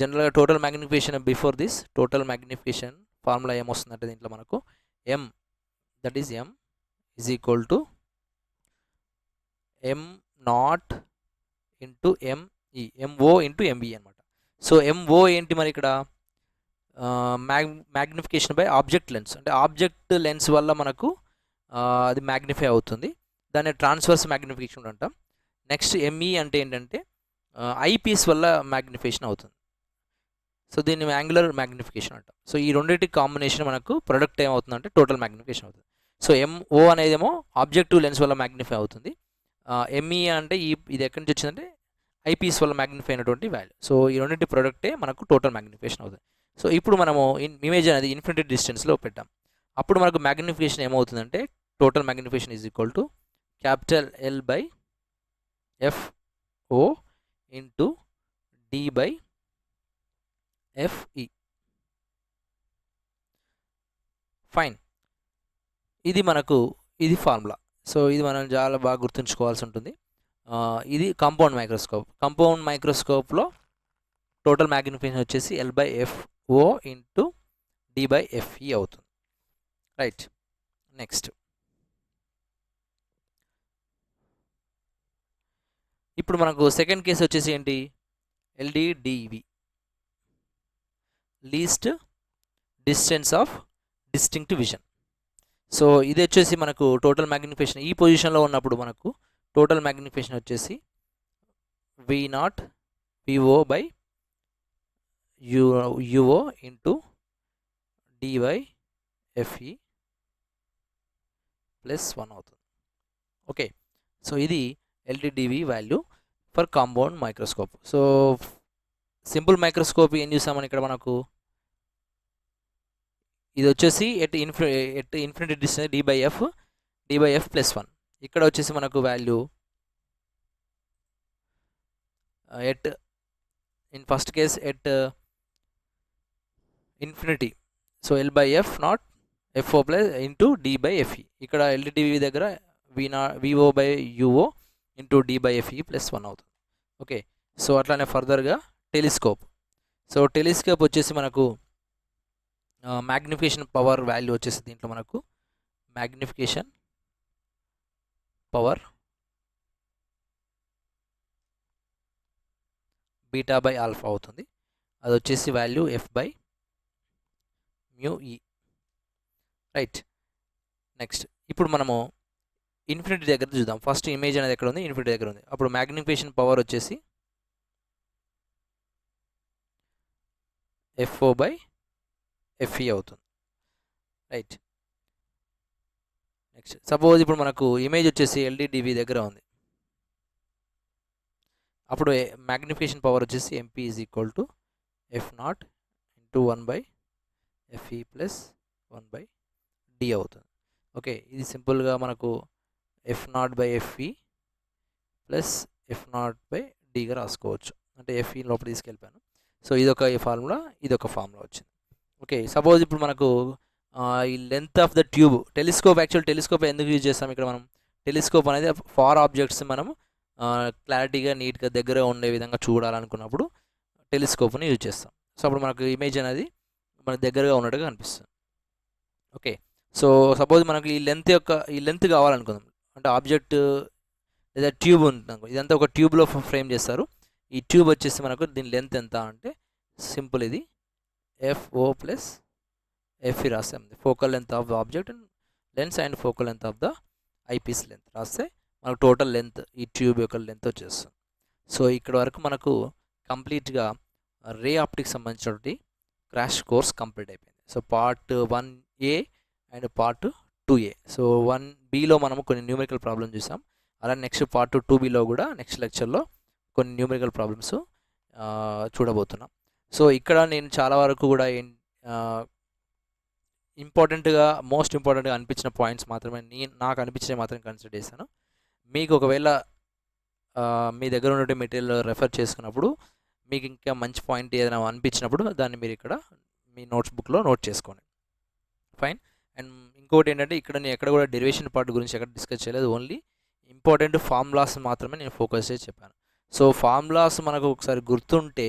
జనరల్గా total magnification before this total magnification formula ఏమొస్తుందంటే దీంట్లో మనకు M that is M is equal to M naught into M E M O into M E అనమాట. సో ఎంఓ ఏంటి మరి ఇక్కడ మ్యాగ్నిఫికేషన్ బై ఆబ్జెక్ట్ లెన్స్, అంటే ఆబ్జెక్ట్ లెన్స్ వల్ల మనకు అది మ్యాగ్నిఫై అవుతుంది, దాన్ని ట్రాన్స్వర్స్ మ్యాగ్నిఫికేషన్ అంటాం. నెక్స్ట్ ఎంఈ అంటే ఏంటంటే ఐపీస్ వల్ల మ్యాగ్నిఫికేషన్ అవుతుంది, సో దీన్ని యాంగులర్ మ్యాగ్నిఫికేషన్ అంటాం. సో ఈ రెండింటి కాంబినేషన్ మనకు ప్రొడక్ట్ ఏమవుతుందంటే టోటల్ మ్యాగ్నిఫికేషన్ అవుతుంది. సో ఎంఓ అనేదేమో ఆబ్జెక్టివ్ లెన్స్ వల్ల మ్యాగ్నిఫై అవుతుంది, ఎంఈ అంటే ఇది ఎక్కడి నుంచి వచ్చిందంటే ఐపీఎస్ వల్ల మ్యాగ్నిఫై అయినటువంటి వాల్యూ. సో ఈ రెండింటి ప్రొడక్టే మనకు టోటల్ మ్యాగ్నిఫికేషన్ అవుతుంది. సో ఇప్పుడు మనము ఇమేజ్ అనేది ఇన్ఫినిటీ డిస్టెన్స్లో పెట్టాం, అప్పుడు మనకు మ్యాగ్నిఫికేషన్ ఏమవుతుందంటే total magnification is equal to capital L by FO into D by FE. Fine, ఇది మనకు ఇది ఫార్ములా. సో ఇది మనం చాలా బాగా గుర్తుంచుకోవాల్సి ఉంటుంది. ఇది కాంపౌండ్ మైక్రోస్కోప్. కాంపౌండ్ మైక్రోస్కోప్లో టోటల్ మ్యాగ్నిఫికేషన్ వచ్చేసి L by FO into D by F E అవుతుంది. రైట్, నెక్స్ట్ ఇప్పుడు మనకు సెకండ్ కేసు వచ్చేసి ఏంటి, L D D V least distance of distinct vision. So ఇది వచ్చేసి మనకు టోటల్ మ్యాగ్నిఫికేషన్ ఈ పొజిషన్లో ఉన్నప్పుడు మనకు టోటల్ మ్యాగ్నిఫికేషన్ వచ్చేసి V naught V O by U O into D by F E plus 1 అవుతుంది. ఓకే, సో ఇది L D D V value for compound microscope. So simple microscope ఏం చూసామని ఇక్కడ మనకు ఇది వచ్చేసి at infinity distance D by F plus 1. ఇక్కడ వచ్చేసి మనకు value at in first case at infinity, so L by F naught F O plus into D by F E. ఇక్కడ ఎల్డిడివి దగ్గర V O by U O into D by F E plus 1 అవుతుంది. Okay, so అట్లానే ఫర్దర్గా telescope. So telescope వచ్చేసి మనకు magnification power value వచ్చేసి దీంట్లో మనకు magnification power beta by alpha అవుతుంది, అది వచ్చేసి వాల్యూ ఎఫ్ బై మ్యూ ఈ. రైట్, నెక్స్ట్ ఇప్పుడు మనము ఇన్ఫినిటీ దగ్గర చూద్దాం. ఫస్ట్ ఇమేజ్ అనేది ఎక్కడ ఉంది, ఇన్ఫినిటీ దగ్గర ఉంది. అప్పుడు మ్యాగ్నిఫికేషన్ పవర్ వచ్చేసి ఎఫ్ఓ బై ఎఫ్ఈ అవుతుంది. రైట్, నెక్స్ట్ సపోజ్ ఇప్పుడు మనకు ఇమేజ్ వచ్చేసి ఎల్డిడివి దగ్గర ఉంది, అప్పుడు మ్యాగ్నిఫికేషన్ పవర్ వచ్చేసి M P is equal to F naught into 1 by F E plus 1 by D అవుతుంది. ఓకే, ఇది సింపుల్గా మనకు F naught by F E plus F naught by డిగా రాసుకోవచ్చు, అంటే ఎఫ్ఈ లోపల తీసుకెళ్ళిపోయాను. సో ఇదొక ఫార్ములా, ఇదొక ఫార్ములా వచ్చింది. ఓకే, సపోజ్ ఇప్పుడు మనకు ఈ length of the tube telescope ఎందుకు యూజ్ చేస్తాం ఇక్కడ మనం, టెలిస్కోప్ అనేది ఫార్ ఆబ్జెక్ట్స్ మనం క్లారిటీగా నీట్గా దగ్గర ఉండే విధంగా చూడాలనుకున్నప్పుడు టెలిస్కోప్ని యూజ్ చేస్తాం. సో అప్పుడు మనకు ఇమేజ్ అనేది మనకు దగ్గరగా ఉన్నట్టుగా కనిపిస్తుంది. ఓకే, సో సపోజ్ మనకు ఈ లెంత్ కావాలనుకుందాం, అంటే ఆబ్జెక్ట్ లేదా ట్యూబ్ ఉంటుంది, ఇదంతా ఒక ట్యూబ్లో ఫ్రేమ్ చేస్తారు. ఈ ట్యూబ్ వచ్చేసి మనకు దీని లెంత్ ఎంత అంటే సింపుల్, ఇది ఎఫ్ఓ ప్లస్ ఎఫ్ఈ రాస్తాం, focal length of the object and lens and focal length of the eyepiece length రాస్తే మనకు టోటల్ లెంత్ ఈ ట్యూబ్ యొక్క లెంత్ వచ్చేస్తుంది. సో ఇక్కడ వరకు మనకు కంప్లీట్గా రే ఆప్టిక్స్ సంబంధించినటువంటి క్రాష్ కోర్స్ కంప్లీట్ అయిపోయింది. So part 1A and part 2A. So 1Bలో మనము కొన్ని న్యూమరికల్ ప్రాబ్లమ్స్ చూసాం, అలానే నెక్స్ట్ పార్ట్ 2Bలో కూడా నెక్స్ట్ లెక్చర్లో కొన్ని న్యూమరికల్ ప్రాబ్లమ్స్ చూడబోతున్నాం. సో ఇక్కడ నేను చాలా వరకు కూడా మోస్ట్ ఇంపార్టెంట్గా అనిపించిన పాయింట్స్ మాత్రమే నాకు అనిపించినవి మాత్రం కన్సిడర్ చేశాను. మీకు ఒకవేళ మీ దగ్గర ఉన్నటువంటి మెటీరియల్ రెఫర్ చేసుకున్నప్పుడు మీకు ఇంకా మంచి పాయింట్ ఏదైనా అనిపించినప్పుడు దాన్ని మీరు ఇక్కడ మీ నోట్స్ బుక్లో నోట్ చేసుకోండి. ఫైన్. అండ్ ఇంకోటి ఏంటంటే ఇక్కడ నేను ఎక్కడ కూడా డెరివేషన్ పార్ట్ గురించి ఎక్కడ డిస్కస్ చేయలేదు. ఓన్లీ ఇంపార్టెంట్ ఫార్ములాస్ మాత్రమే నేను ఫోకస్ చేసి చెప్పాను. సో ఫార్ములాస్ మనకు ఒకసారి గుర్తుంటే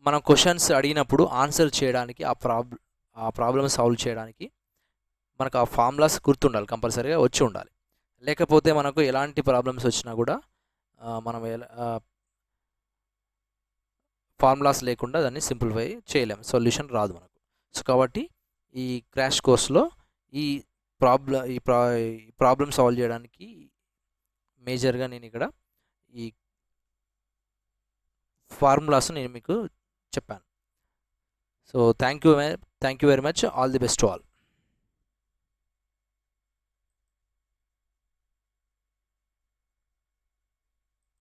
మనం క్వశ్చన్స్ అడిగినప్పుడు ఆన్సర్ చేయడానికి ఆ ప్రాబ్లమ్ సాల్వ్ చేయడానికి మనకు ఆ ఫార్ములాస్ గుర్తుండాలి, కంపల్సరీగా వచ్చి ఉండాలి. లేకపోతే మనకు ఎలాంటి ప్రాబ్లమ్స్ వచ్చినా కూడా మనం ఫార్ములాస్ లేకుండా దాన్ని సింప్లిఫై చేయలేము, సొల్యూషన్ రాదు మనకు. సో కాబట్టి ఈ క్రాష్ కోర్స్లో ఈ ప్రాబ్లమ్ సాల్వ్ చేయడానికి మేజర్గా నేను ఇక్కడ ఈ ఫార్ములాస్ నేను మీకు చెప్పాను. So thank you very much. All the best to all.